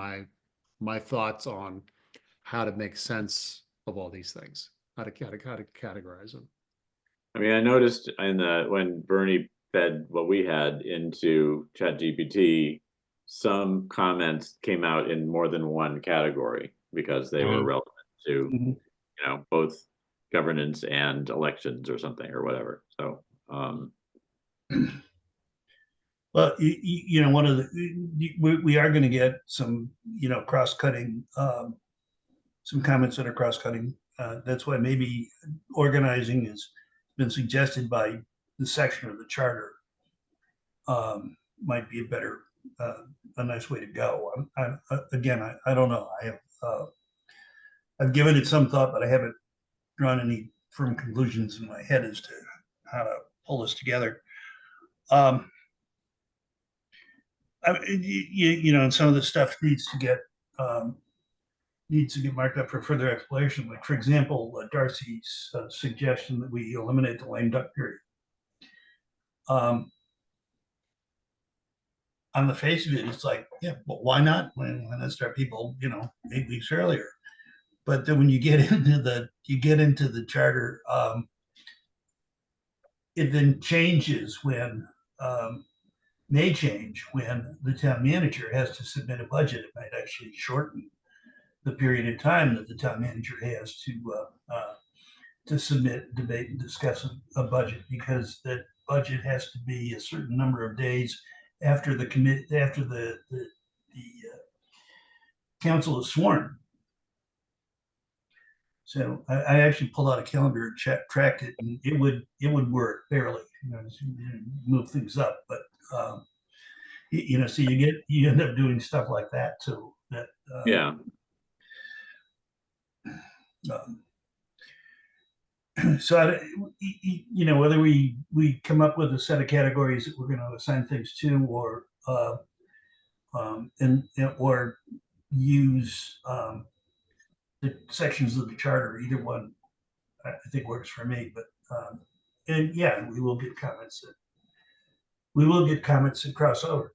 Speaker 2: my thoughts on how to make sense of all these things, how to categorize them.
Speaker 5: I mean, I noticed when Bernie fed what we had into ChatGPT, some comments came out in more than one category because they were relevant to, both governance and elections or something or whatever. So,
Speaker 3: well, one of we are going to get some, cross-cutting, some comments that are cross-cutting. That's why maybe organizing has been suggested by the section of the charter. Might be a nice way to go. I don't know. I've given it some thought, but I haven't drawn any firm conclusions in my head as to how to pull this together. And some of the stuff needs to get marked up for further exploration. Like, for example, Darcy's suggestion that we eliminate the lame duck period. On the face of it, it's like, yeah, but why not? When I start people, 8 weeks earlier. But then when you get into the charter, it then changes may change when the town manager has to submit a budget. It might actually shorten the period of time that the town manager has to submit, debate, and discuss a budget, because that budget has to be a certain number of days after the council is sworn. So I actually pulled out a calendar and tracked it, and it would work barely, move things up. But so you end up doing stuff like that too. So whether we come up with a set of categories that we're going to assign things to, or use the sections of the charter, either one I think works for me. But we will get comments that cross over,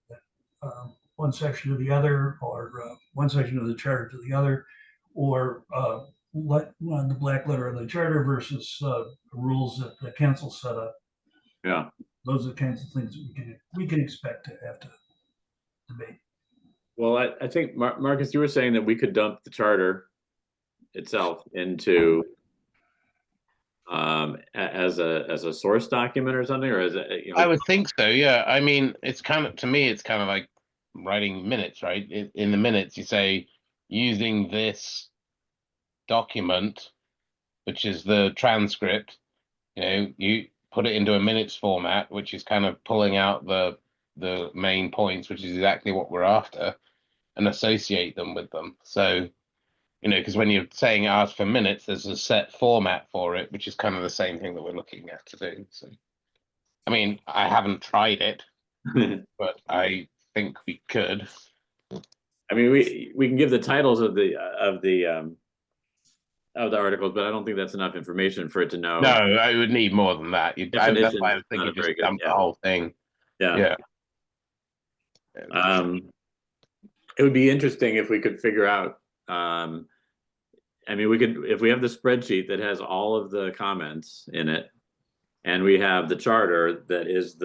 Speaker 3: one section to the other, or one section of the charter to the other, or the black letter of the charter versus rules that the council set up.
Speaker 5: Yeah,
Speaker 3: those are the kinds of things that we can expect to have to debate.
Speaker 5: Well, I think Marcus, you were saying that we could dump the charter itself into as a source document or something, or as a,
Speaker 4: I would think so. Yeah. I mean, to me, it's kind of like writing minutes, right? In the minutes, you say, using this document, which is the transcript, you put it into a minutes format, which is kind of pulling out the main points, which is exactly what we're after, and associate them with them. So, because when you're saying ask for minutes, there's a set format for it, which is kind of the same thing that we're looking at to do. So, I mean, I haven't tried it, but I think we could.
Speaker 5: I mean, we can give the titles of the articles, but I don't think that's enough information for it to know.
Speaker 4: No, I would need more than that. That's why I was thinking just dump the whole thing.
Speaker 5: Yeah. It would be interesting if we could figure out. I mean, we could, if we have the spreadsheet that has all of the comments in it, and we have the charter that is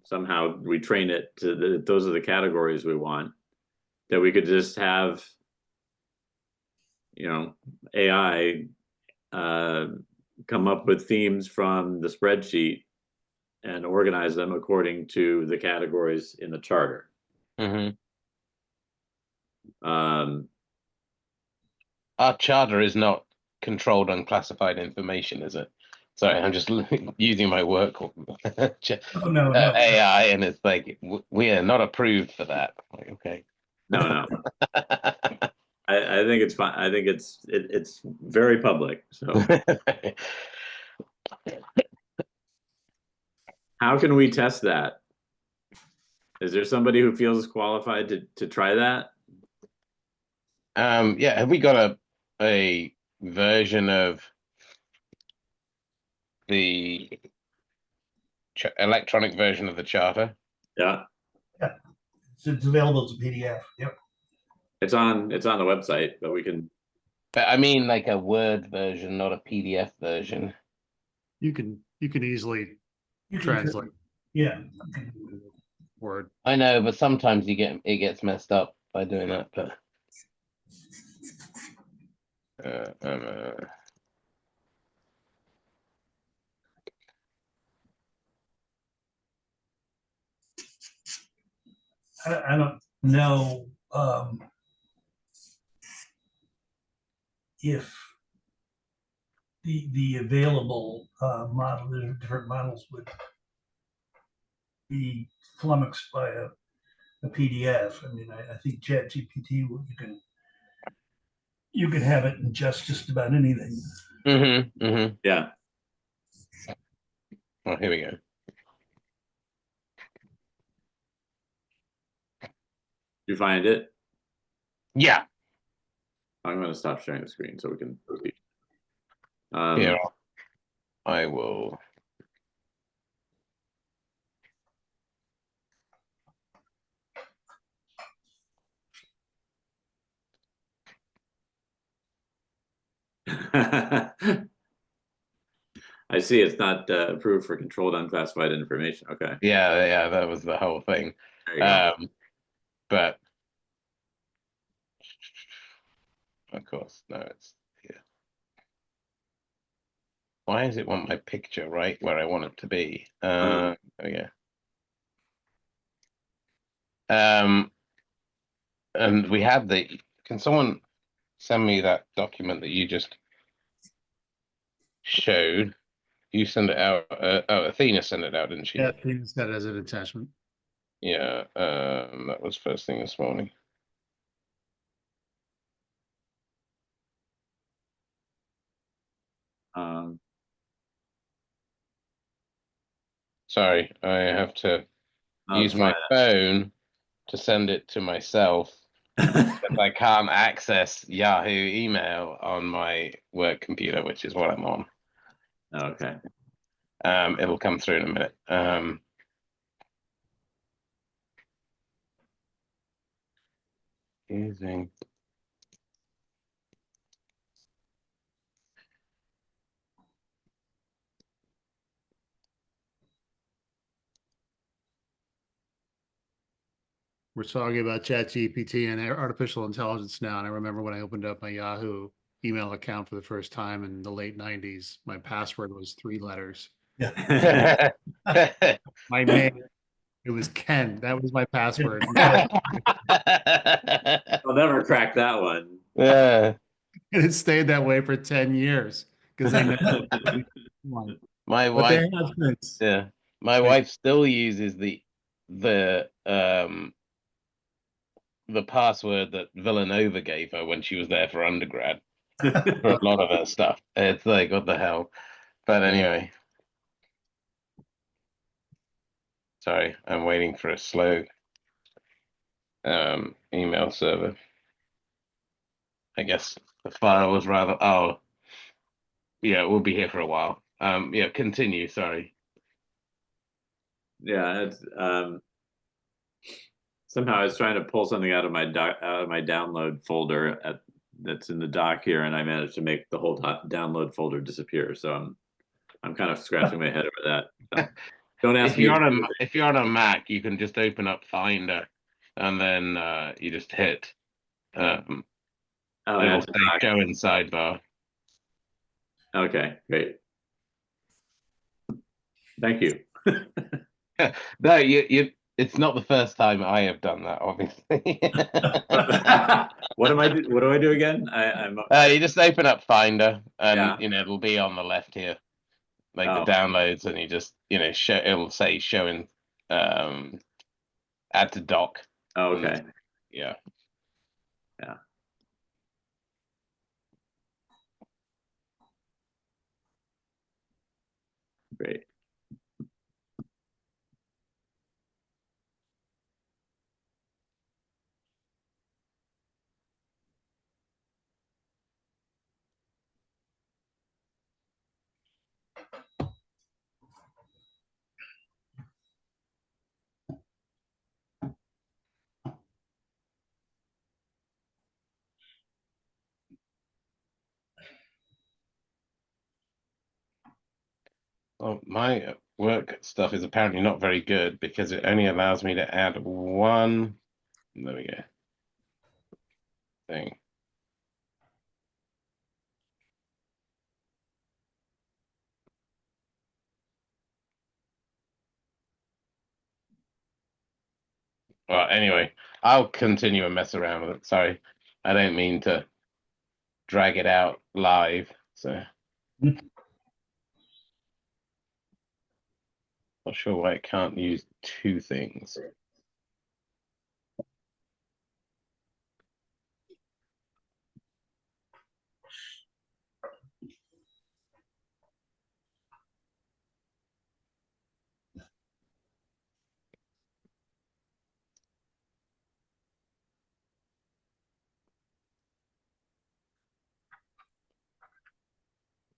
Speaker 5: somehow we train it to those are the categories we want, that we could just have, AI come up with themes from the spreadsheet and organize them according to the categories in the charter.
Speaker 4: Mm-hmm. Our charter is not controlled unclassified information, is it? Sorry, I'm just using my work AI, and it's like we are not approved for that. Like, okay.
Speaker 5: No. I think it's fine. I think it's very public. So how can we test that? Is there somebody who feels qualified to try that?
Speaker 4: Yeah. Have we got a version of the electronic version of the charter?
Speaker 5: Yeah.
Speaker 3: It's available as a PDF. Yep.
Speaker 5: It's on the website, but we can.
Speaker 4: But I mean, like a Word version, not a PDF version.
Speaker 2: You can easily translate.
Speaker 3: Yeah.
Speaker 2: Word.
Speaker 4: I know, but sometimes it gets messed up by doing that. But
Speaker 3: I don't know if the available model, the different models would be flummoxed by a PDF. I mean, I think ChatGPT, you can have it in just about anything.
Speaker 5: Yeah.
Speaker 4: Oh, here we go.
Speaker 5: You find it?
Speaker 4: Yeah.
Speaker 5: I'm going to stop sharing the screen so we can proceed.
Speaker 4: Here, I will.
Speaker 5: I see it's not approved for controlled unclassified information. Okay.
Speaker 4: Yeah, that was the whole thing.
Speaker 5: There you go.
Speaker 4: But of course, no, it's here. Why does it want my picture right where I want it to be? There we go. And we have can someone send me that document that you just showed? You send it out. Athena sent it out, didn't she?
Speaker 2: Yeah, Athena's got it as an attachment.
Speaker 4: Yeah, that was first thing this morning. Sorry, I have to use my phone to send it to myself. I can't access Yahoo email on my work computer, which is what I'm on.
Speaker 5: Okay.
Speaker 4: It'll come through in a minute. Using.
Speaker 2: We're talking about ChatGPT and artificial intelligence now. And I remember when I opened up my Yahoo email account for the first time in the late 90s, my password was 3 letters.
Speaker 3: Yeah.
Speaker 2: My name, it was Ken. That was my password.
Speaker 5: I'll never crack that one.
Speaker 4: Yeah.
Speaker 2: And it stayed that way for 10 years because they never
Speaker 4: My
Speaker 2: But they
Speaker 4: wife,
Speaker 2: have since.
Speaker 4: yeah, my
Speaker 2: Like-
Speaker 4: wife still uses the password that Villanova gave her when she was there for undergrad for a lot of her stuff. It's like, what the hell? But anyway, sorry, I'm waiting for a slow email server. I guess the file was rather. Oh, yeah, we'll be here for a while. Yeah, continue. Sorry.
Speaker 5: Yeah, it's somehow I was trying to pull something out of my download folder that's in the dock here, and I managed to make the whole download folder disappear. So I'm kind of scratching my head over that. So don't ask
Speaker 4: If
Speaker 5: me.
Speaker 4: you're on a Mac, you can just open up Finder, and then you just hit.
Speaker 5: Oh,
Speaker 4: It'll
Speaker 5: that's
Speaker 4: say show in sidebar.
Speaker 5: okay, great. Thank you.
Speaker 4: No, you. It's not the first time I have done that, obviously.
Speaker 5: What do I do again? I'm.
Speaker 4: You just open up Finder, and
Speaker 5: Yeah.
Speaker 4: it'll be on the left here, like
Speaker 5: Oh.
Speaker 4: the downloads, and you just show. It'll say showing, add to dock.
Speaker 5: Oh, okay.
Speaker 4: Yeah.
Speaker 5: Yeah. Great.
Speaker 4: Well, my work stuff is apparently not very good because it only allows me to add one. There we go. Thing. Well, anyway, I'll continue and mess around with it. Sorry, I don't mean to drag it out live. So, not sure why it can't use two things.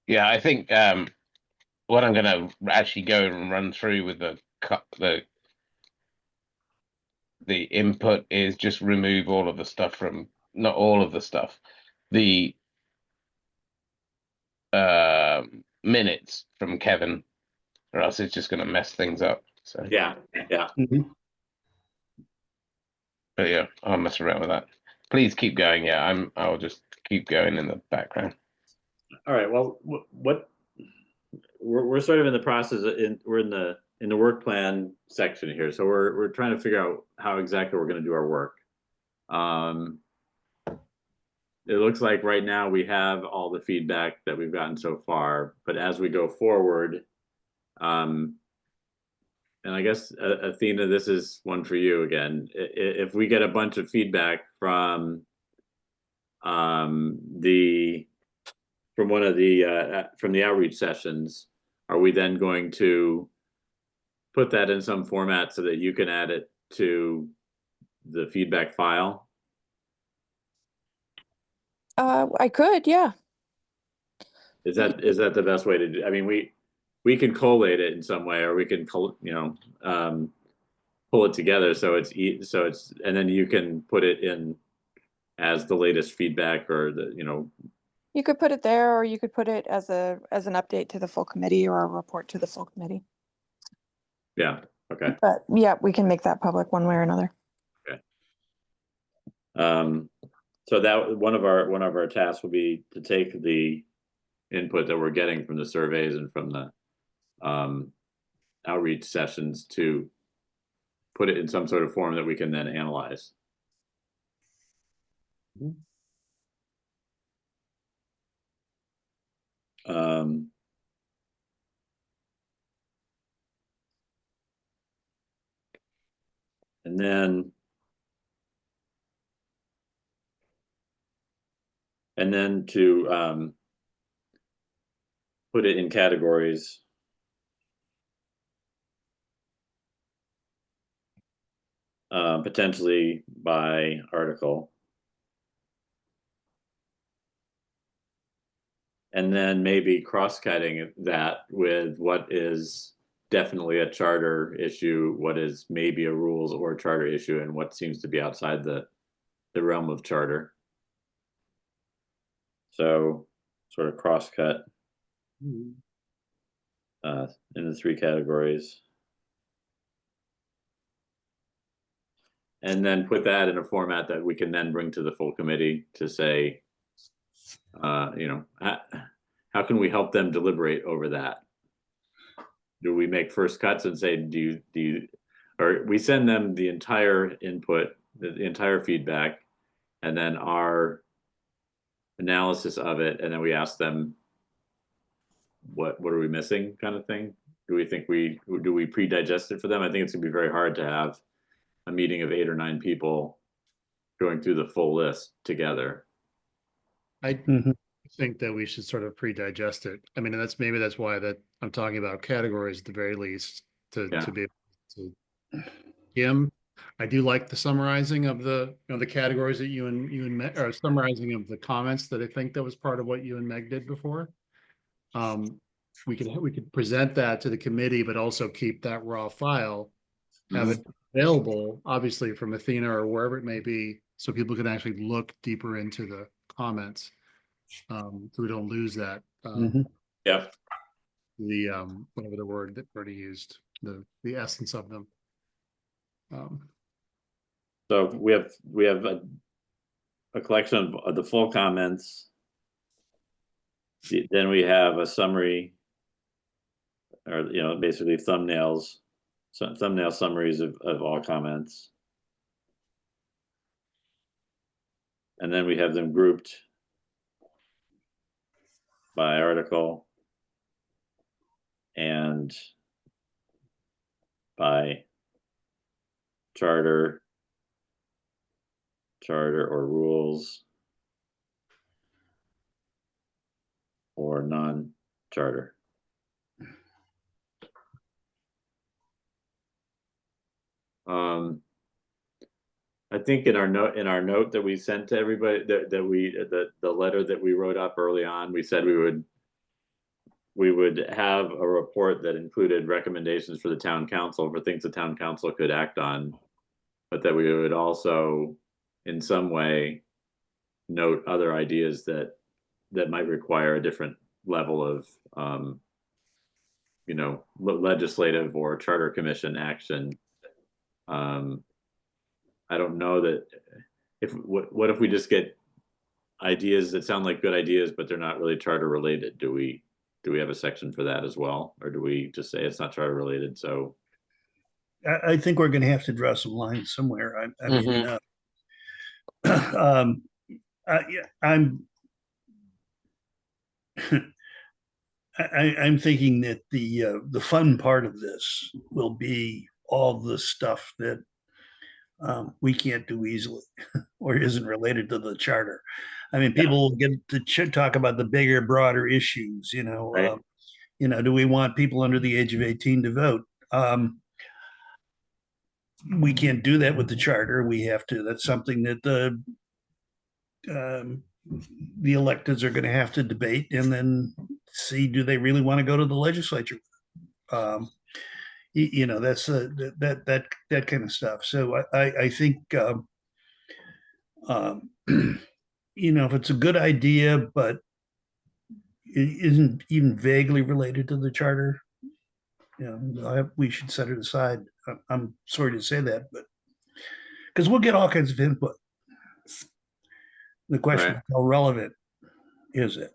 Speaker 4: Yeah, I think what I'm going to actually go and run through with the input is just remove all of the stuff from, not all of the stuff, the minutes from Kevin, or else it's just going to mess things up. So
Speaker 5: Yeah.
Speaker 4: but yeah, I'll mess around with that. Please keep going. Yeah, I'll just keep going in the background.
Speaker 5: All right. Well, what we're sort of in the process we're in the work plan section here, so we're trying to figure out how exactly we're going to do our work. It looks like right now we have all the feedback that we've gotten so far, but as we go forward, and I guess Athena, this is one for you again. If we get a bunch of feedback from one of the from the outreach sessions, are we then going to put that in some format so that you can add it to the feedback file?
Speaker 1: I could, yeah.
Speaker 5: Is that the best way to do? I mean, we can collate it in some way, or we can pull it together so it's and then you can put it in as the latest feedback, or
Speaker 1: You could put it there, or you could put it as an update to the full committee or a report to the full committee.
Speaker 5: Yeah. Okay.
Speaker 1: But yeah, we can make that public one way or another.
Speaker 5: Okay. So that one of our tasks will be to take the input that we're getting from the surveys and from the outreach sessions to put it in some sort of form that we can then analyze. And then to put it in categories. Potentially by article. And then maybe cross-cutting that with what is definitely a charter issue, what is maybe a rules or charter issue, and what seems to be outside the realm of charter. So sort of cross-cut in the 3 categories. And then put that in a format that we can then bring to the full committee to say, you know, how can we help them deliberate over that? Do we make first cuts and say, do you, or we send them the entire input, the entire feedback, and then our analysis of it, and then we ask them, what are we missing, kind of thing? Do we think do we pre-digest it for them? I think it's gonna be very hard to have a meeting of 8 or 9 people going through the full list together.
Speaker 2: I think that we should sort of pre-digest it. I mean, maybe that's why that I'm talking about categories at the very least to be able to. Kim, I do like the summarizing of the the categories that you and Meg, or summarizing of the comments that I think that was part of what you and Meg did before. We could present that to the committee, but also keep that raw file, have it available, obviously from Athena or wherever it may be, so people can actually look deeper into the comments. So we don't lose that.
Speaker 5: Yeah.
Speaker 2: The whatever the word that Bertie used, the essence of them.
Speaker 5: So we have a collection of the full comments. Then we have a summary, or basically thumbnails, thumbnail summaries of all comments. And then we have them grouped by article and by charter or rules or non-charter. I think in our note that we sent to everybody, the letter that we wrote up early on, we said we would have a report that included recommendations for the town council, for things the town council could act on, but that we would also in some way note other ideas that might require a different level of legislative or charter commission action. I don't know that what if we just get ideas that sound like good ideas, but they're not really charter related? Do we have a section for that as well? Or do we just say it's not charter related? So
Speaker 3: I think we're going to have to draw some lines somewhere. I mean, I'm thinking that the fun part of this will be all the stuff that we can't do easily or isn't related to the charter. I mean, people will get to talk about the bigger, broader issues.
Speaker 5: Right.
Speaker 3: Do we want people under the age of 18 to vote? We can't do that with the charter. We have to. That's something that the electeds are going to have to debate and then see, do they really want to go to the legislature? That's that kind of stuff. So I think if it's a good idea, but it isn't even vaguely related to the charter, we should set it aside. I'm sorry to say that, but because we'll get all kinds of input. The question is how relevant is it?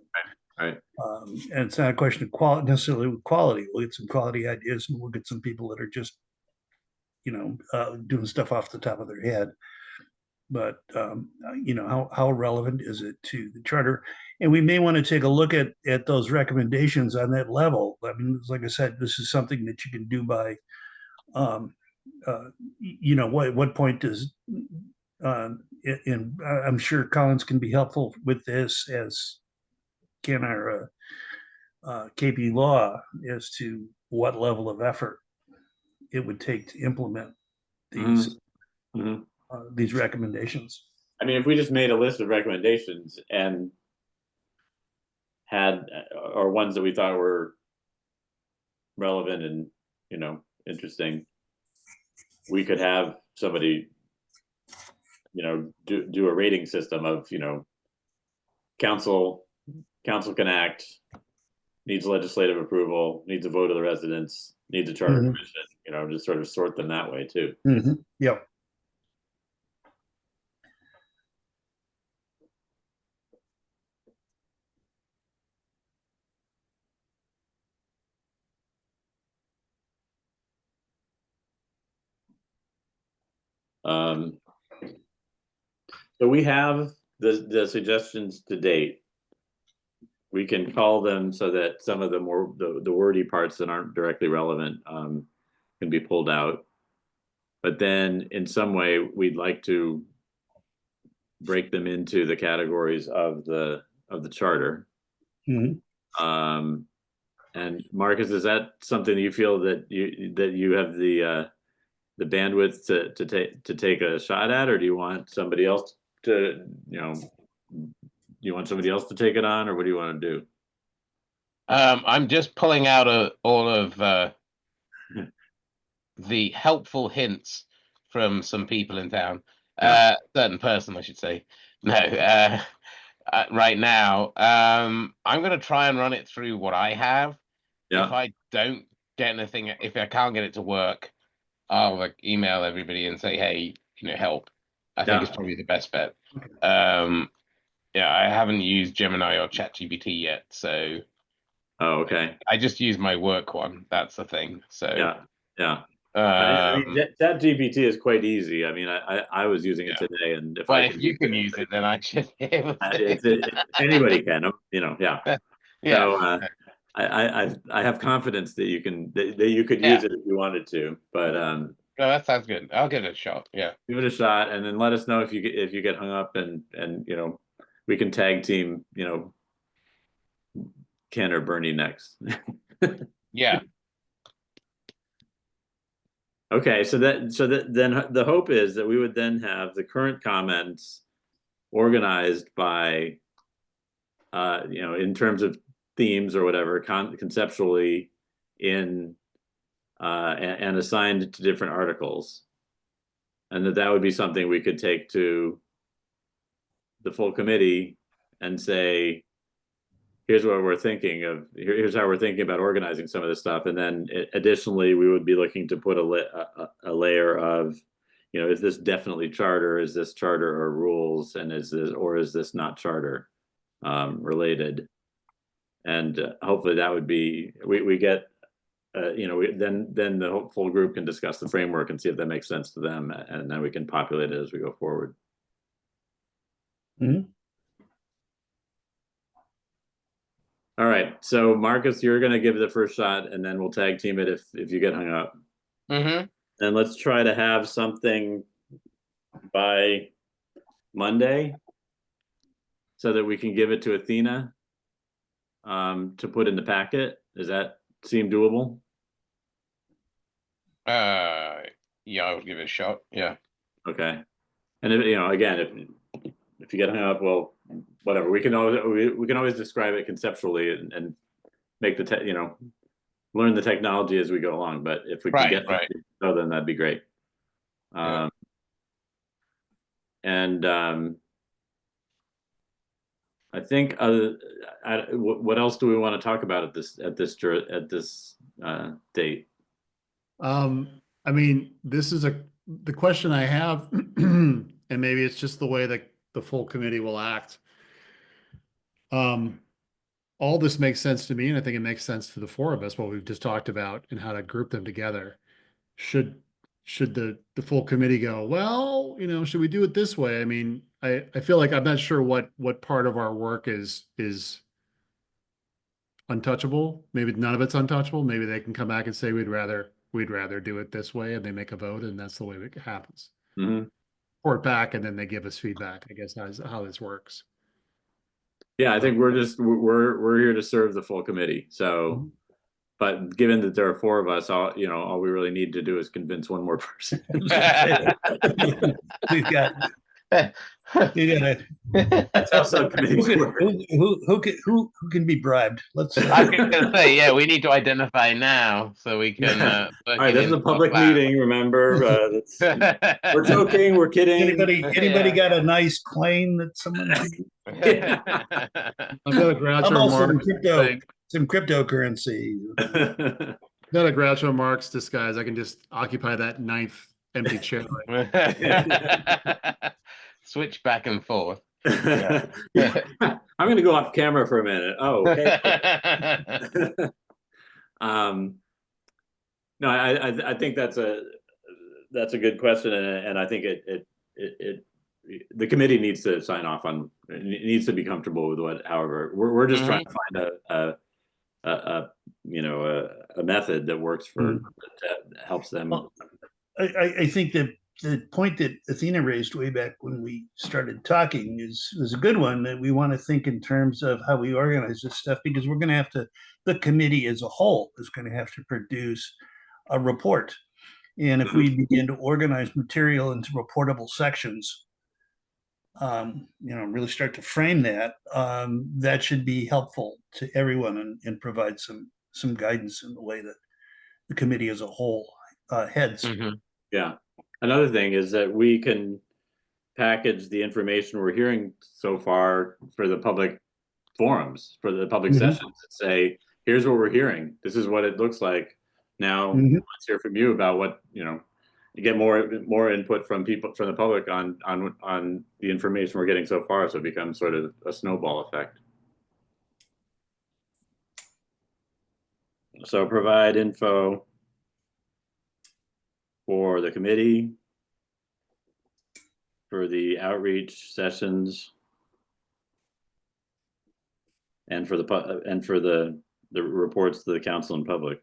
Speaker 5: Right.
Speaker 3: And it's not a question of necessarily quality. We'll get some quality ideas, and we'll get some people that are just, doing stuff off the top of their head. But how relevant is it to the charter? And we may want to take a look at those recommendations on that level. I mean, like I said, this is something that you can do by, you know, what point does, and I'm sure Collins can be helpful with this, as can our KP Law, as to what level of effort it would take to implement these these recommendations.
Speaker 5: I mean, if we just made a list of recommendations and had, or ones that we thought were relevant and, you know, interesting, we could have somebody, you know, do a rating system of, you know, council can act, needs legislative approval, needs a vote of the residents, needs a charter commission, you know, just sort of sort them that way too.
Speaker 3: Yeah.
Speaker 5: So we have the suggestions to date. We can call them so that some of the more the wordy parts that aren't directly relevant can be pulled out. But then in some way we'd like to break them into the categories of the charter. And Marcus, is that something you feel that you have the bandwidth to take a shot at, or do you want somebody else to, you know, you want somebody else to take it on, or what do you want to do?
Speaker 4: I'm just pulling out all of the helpful hints from some people in town. Certain person, I should say. No, right now, I'm going to try and run it through what I have.
Speaker 5: Yeah.
Speaker 4: If I don't get anything, if I can't get it to work, I'll like email everybody and say, hey, you know, help. I think it's probably the best bet. Yeah, I haven't used Gemini or ChatGPT yet, so.
Speaker 5: Oh, okay.
Speaker 4: I just use my work one. That's the thing. So
Speaker 5: yeah. I mean, ChatGPT is quite easy. I mean, I was using it today, and if
Speaker 4: you can use it, then I should be able
Speaker 5: to. Anybody can, you know. Yeah. So I have confidence that you can that you could use it if you wanted to, but
Speaker 4: no, that sounds good. I'll give it a shot. Yeah,
Speaker 5: give it a shot, and then let us know if you get hung up, and you know, we can tag team, you know, Ken or Bernie next.
Speaker 4: Yeah.
Speaker 5: Okay, so then the hope is that we would then have the current comments organized by, you know, in terms of themes or whatever, conceptually in and assigned to different articles, and that would be something we could take to the full committee and say, here's what we're thinking of, here's how we're thinking about organizing some of this stuff. And then additionally, we would be looking to put a layer of, you know, is this definitely charter? Is this charter or rules? And is this not charter related? And hopefully that would be, we get, you know, then the full group can discuss the framework and see if that makes sense to them. And then we can populate it as we go forward. All right, so Marcus, you're going to give it the first shot, and then we'll tag team it if you get hung up. And let's try to have something by Monday, so that we can give it to Athena to put in the packet. Does that seem doable?
Speaker 4: Yeah, I would give it a shot. Yeah.
Speaker 5: Okay, and if, you know, again, if you get hung up, well, whatever. We can always describe it conceptually and make the you know, learn the technology as we go along. But if we can get so, then that'd be great. And I think what else do we want to talk about at this date?
Speaker 2: I mean, this is the question I have, and maybe it's just the way that the full committee will act. All this makes sense to me, and I think it makes sense to the four of us, what we've just talked about and how to group them together. Should the full committee go, well, you know, should we do it this way? I mean, I feel like I'm not sure what part of our work is untouchable. Maybe none of it's untouchable. Maybe they can come back and say we'd rather we'd rather do it this way, and they make a vote, and that's the way it happens.
Speaker 5: Mm-hmm.
Speaker 2: Report back, and then they give us feedback, I guess, how this works.
Speaker 5: Yeah, I think we're here to serve the full committee. So, but given that there are 4 of us, all we really need to do is convince one more person.
Speaker 3: We've got it.
Speaker 5: That's how subcommittees work.
Speaker 3: Who can be bribed? Let's.
Speaker 4: I was going to say, yeah, we need to identify now so we can.
Speaker 5: All right, this is a public meeting. Remember, we're joking, we're kidding.
Speaker 3: Anybody got a nice claim that someone?
Speaker 2: I've got a Groucho Marx.
Speaker 3: Some cryptocurrency.
Speaker 2: Got a Groucho Marx disguise. I can just occupy that 9th empty chair.
Speaker 4: Switch back and forth.
Speaker 5: Yeah. I'm going to go off camera for a minute. Oh, okay. No, I think that's a good question, and I think the committee needs to sign off on. It needs to be comfortable with what. However, we're just trying to find a method that works for that helps them.
Speaker 3: Well, I think that the point that Athena raised way back when we started talking is a good one, that we want to think in terms of how we organize this stuff, because we're going to have to, the committee as a whole is going to have to produce a report. And if we begin to organize material into reportable sections, really start to frame that, that should be helpful to everyone and provide some guidance in the way that the committee as a whole heads.
Speaker 5: Yeah. Another thing is that we can package the information we're hearing so far for the public forums, for the public sessions, and say, here's what we're hearing. This is what it looks like. Now let's hear from you about what, you get more input from people, from the public on the information we're getting so far. So it becomes sort of a snowball effect. So provide info for the committee, for the outreach sessions, and for the reports to the council and public.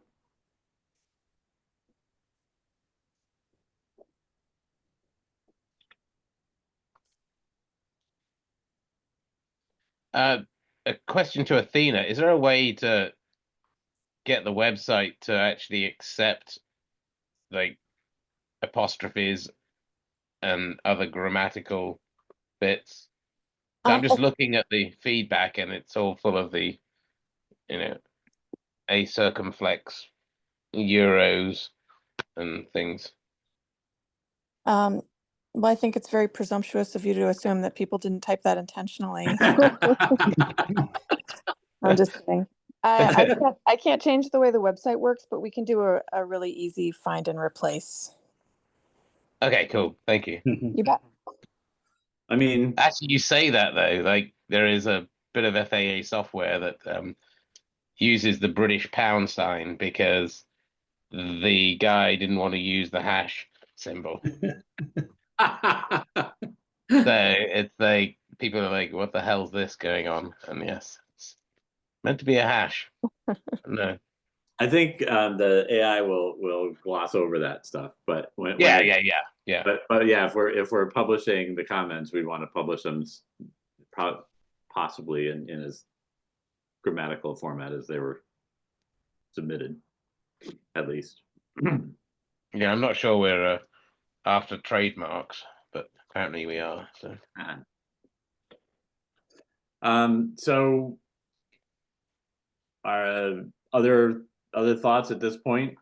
Speaker 4: A question to Athena: is there a way to get the website to actually accept like apostrophes and other grammatical bits? So I'm just looking at the feedback, and it's all full of the, a circumflex, euros, and things.
Speaker 1: Well, I think it's very presumptuous of you to assume that people didn't type that intentionally. I'm just kidding. I can't change the way the website works, but we can do a really easy find and replace.
Speaker 4: Okay, cool. Thank you.
Speaker 1: You bet.
Speaker 5: I mean,
Speaker 4: actually, you say that though, like there is a bit of FAA software that uses the British pound sign because the guy didn't want to use the hash symbol. So it's like people are like, "What the hell's this going on?" And yes, it's meant to be a hash. No,
Speaker 5: I think the AI will gloss over that stuff. But
Speaker 4: yeah.
Speaker 5: But yeah, if we're publishing the comments, we want to publish them possibly in as grammatical format as they were submitted, at least.
Speaker 4: Yeah, I'm not sure we're after trademarks, but apparently we are. So,
Speaker 5: so are other thoughts at this point?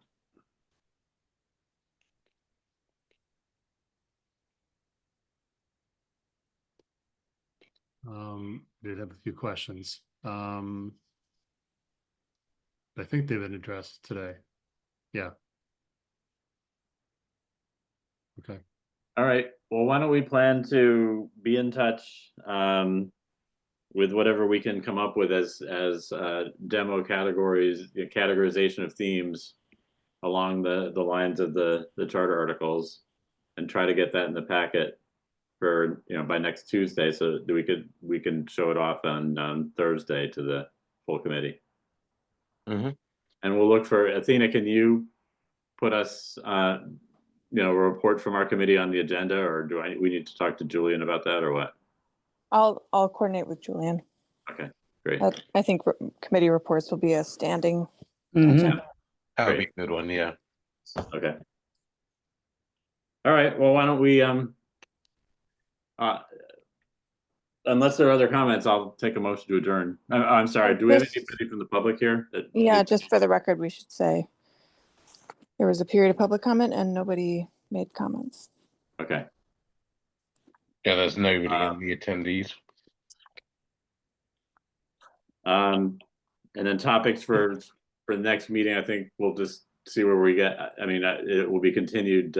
Speaker 2: Did have a few questions. I think they've been addressed today. Yeah. Okay.
Speaker 5: All right. Well, why don't we plan to be in touch with whatever we can come up with as demo categories, categorization of themes along the lines of the charter articles, and try to get that in the packet for by next Tuesday, so that we can show it off on Thursday to the full committee. And we'll look for Athena. Can you put us, a report from our committee on the agenda, or we need to talk to Julian about that, or what?
Speaker 1: I'll coordinate with Julian.
Speaker 5: Okay, great.
Speaker 1: I think committee reports will be a standing.
Speaker 3: Mhm.
Speaker 4: That would be
Speaker 5: Great.
Speaker 4: a good one. Yeah.
Speaker 5: Okay. All right. Well, why don't we, unless there are other comments, I'll take a motion to adjourn. I'm sorry. Do we have anybody from the public here?
Speaker 1: Yeah, just for the record, we should say there was a period of public comment and nobody made comments.
Speaker 5: Okay.
Speaker 4: Yeah, there's nobody in the attendees.
Speaker 5: And then topics for the next meeting, I think we'll just see where we get. I mean, it will be continued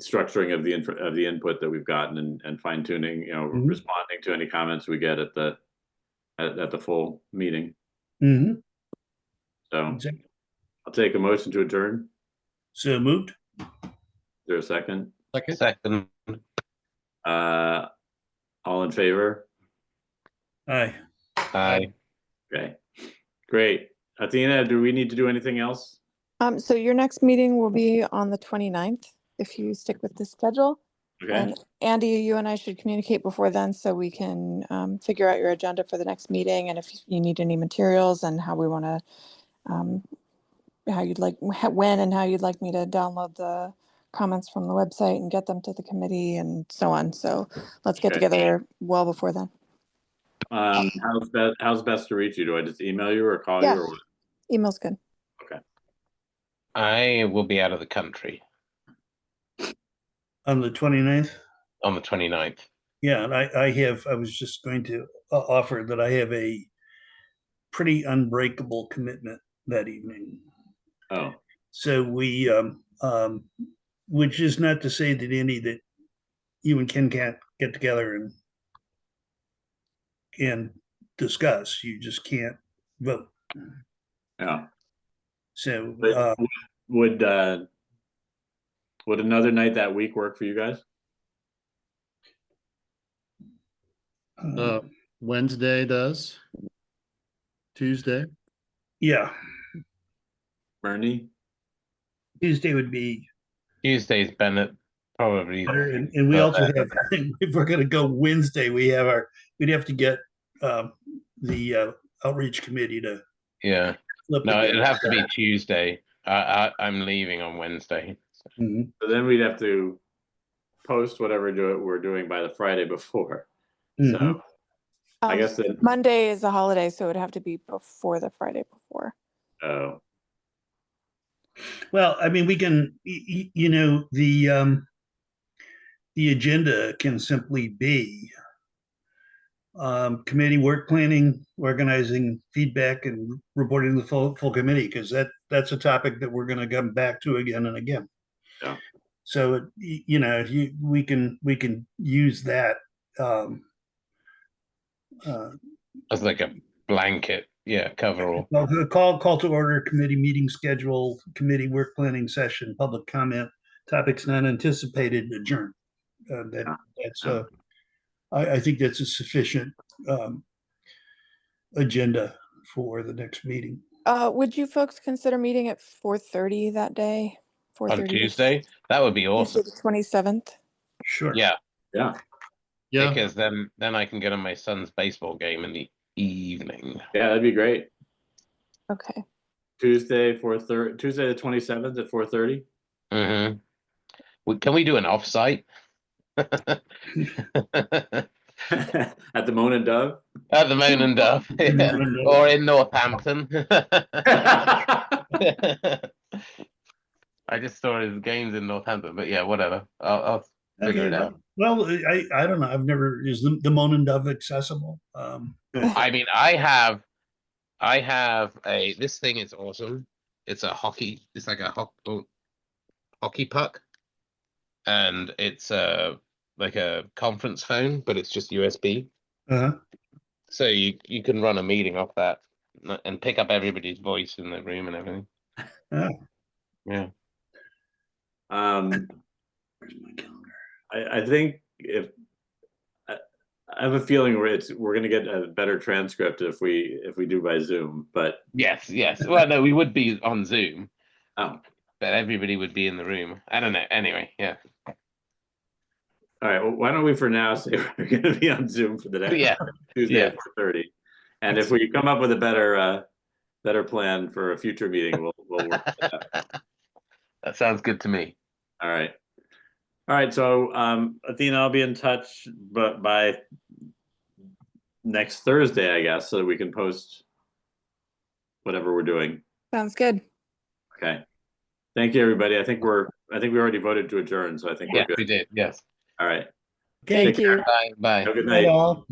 Speaker 5: structuring of the input that we've gotten and fine tuning. Responding to any comments we get at the full meeting.
Speaker 3: Mhm.
Speaker 5: So
Speaker 3: Exactly.
Speaker 5: I'll take a motion to adjourn.
Speaker 3: So moved.
Speaker 5: Is there a second?
Speaker 4: Second.
Speaker 5: All in favor?
Speaker 3: Aye.
Speaker 4: Aye.
Speaker 5: Okay, great. Athena, do we need to do anything else?
Speaker 1: So your next meeting will be on the 29th, if you stick with the schedule.
Speaker 5: Okay.
Speaker 1: And Andy, you and I should communicate before then so we can figure out your agenda for the next meeting and if you need any materials and how we want to, when and how you'd like me to download the comments from the website and get them to the committee and so on. So let's get
Speaker 5: Okay.
Speaker 1: together well before then.
Speaker 5: How's best to reach you? Do I just email you or call
Speaker 1: Yeah.
Speaker 5: you or what?
Speaker 1: Email's good.
Speaker 5: Okay.
Speaker 4: I will be out of the country
Speaker 3: On the 29th.
Speaker 4: on the 29th.
Speaker 3: Yeah, and I was just going to offer that I have a pretty unbreakable commitment that evening.
Speaker 5: Oh.
Speaker 3: So we, which is not to say that that you and Ken can't get together and discuss. You just can't vote.
Speaker 5: Yeah.
Speaker 3: So
Speaker 5: Would another night that week work for you guys?
Speaker 2: Wednesday does. Tuesday.
Speaker 3: Yeah,
Speaker 5: Bernie?
Speaker 3: Tuesday would be
Speaker 4: Tuesday's Bennett probably.
Speaker 3: better. And we also have, if we're going to go Wednesday, we'd have to get the outreach committee to.
Speaker 4: Yeah.
Speaker 3: flip
Speaker 4: No,
Speaker 3: again.
Speaker 4: it'd have to be Tuesday. I'm leaving on Wednesday.
Speaker 3: Mhm.
Speaker 5: So then we'd have to post whatever we're doing by the Friday before.
Speaker 3: Mhm.
Speaker 5: So I guess that
Speaker 1: Monday is a holiday, so it would have to be before the Friday before.
Speaker 5: oh.
Speaker 3: Well, I mean, we can, the agenda can simply be committee work planning, organizing feedback, and reporting to the full committee, because that's a topic that we're going to come back to again and again.
Speaker 5: Yeah.
Speaker 3: So we can use that
Speaker 4: As like a blanket, coverall.
Speaker 3: call to order, committee meeting schedule, committee work planning session, public comment, topics not anticipated, adjourn. I think that's a sufficient agenda for the next meeting.
Speaker 1: Would you folks consider meeting at 4:30 that day? 4:30
Speaker 4: On Tuesday? That would be awesome.
Speaker 1: Tuesday the 27th.
Speaker 3: Sure.
Speaker 4: Yeah.
Speaker 5: Yeah.
Speaker 2: Yeah.
Speaker 4: Because then I can get on my son's baseball game in the evening.
Speaker 5: Yeah, that'd be great.
Speaker 1: Okay.
Speaker 5: Tuesday the 27th at 4:30.
Speaker 4: Mm-hmm. Can we do an offsite?
Speaker 5: At the Moan and Dove.
Speaker 4: At the Moan and Dove, or in Northampton. I just saw his games in Northampton, but yeah, whatever. I'll figure it out.
Speaker 3: Well, I don't know. I've never is the Moan and Dove accessible.
Speaker 4: I mean, I have a. This thing is awesome. It's a hockey. It's like a hockey puck, and it's like a conference phone, but it's just USB. So you can run a meeting off that and pick up everybody's voice in the room and everything. Yeah.
Speaker 3: Where's my calendar?
Speaker 5: I think if I have a feeling we're going to get a better transcript if we do by Zoom, but
Speaker 4: Yes. Well, no, we would be on Zoom,
Speaker 5: oh,
Speaker 4: but everybody would be in the room. I don't know. Anyway, yeah.
Speaker 5: all right. Well, why don't we for now say we're going to be on Zoom for the next
Speaker 4: Yeah.
Speaker 5: Tuesday
Speaker 4: Yeah.
Speaker 5: at 4:30, and if we come up with a better plan for a future meeting, we'll work with that.
Speaker 4: That sounds good to me.
Speaker 5: All right. So, Athena, I'll be in touch, but by next Thursday, I guess, so that we can post whatever we're doing.
Speaker 1: Sounds good.
Speaker 5: Okay. Thank you, everybody. I think we already voted to adjourn, so I think we're
Speaker 4: Yeah,
Speaker 5: good.
Speaker 4: we did. Yes.
Speaker 5: All right.
Speaker 3: Okay.
Speaker 1: Thank you.
Speaker 4: Bye.
Speaker 5: Have a good
Speaker 3: Night
Speaker 5: night.
Speaker 3: all.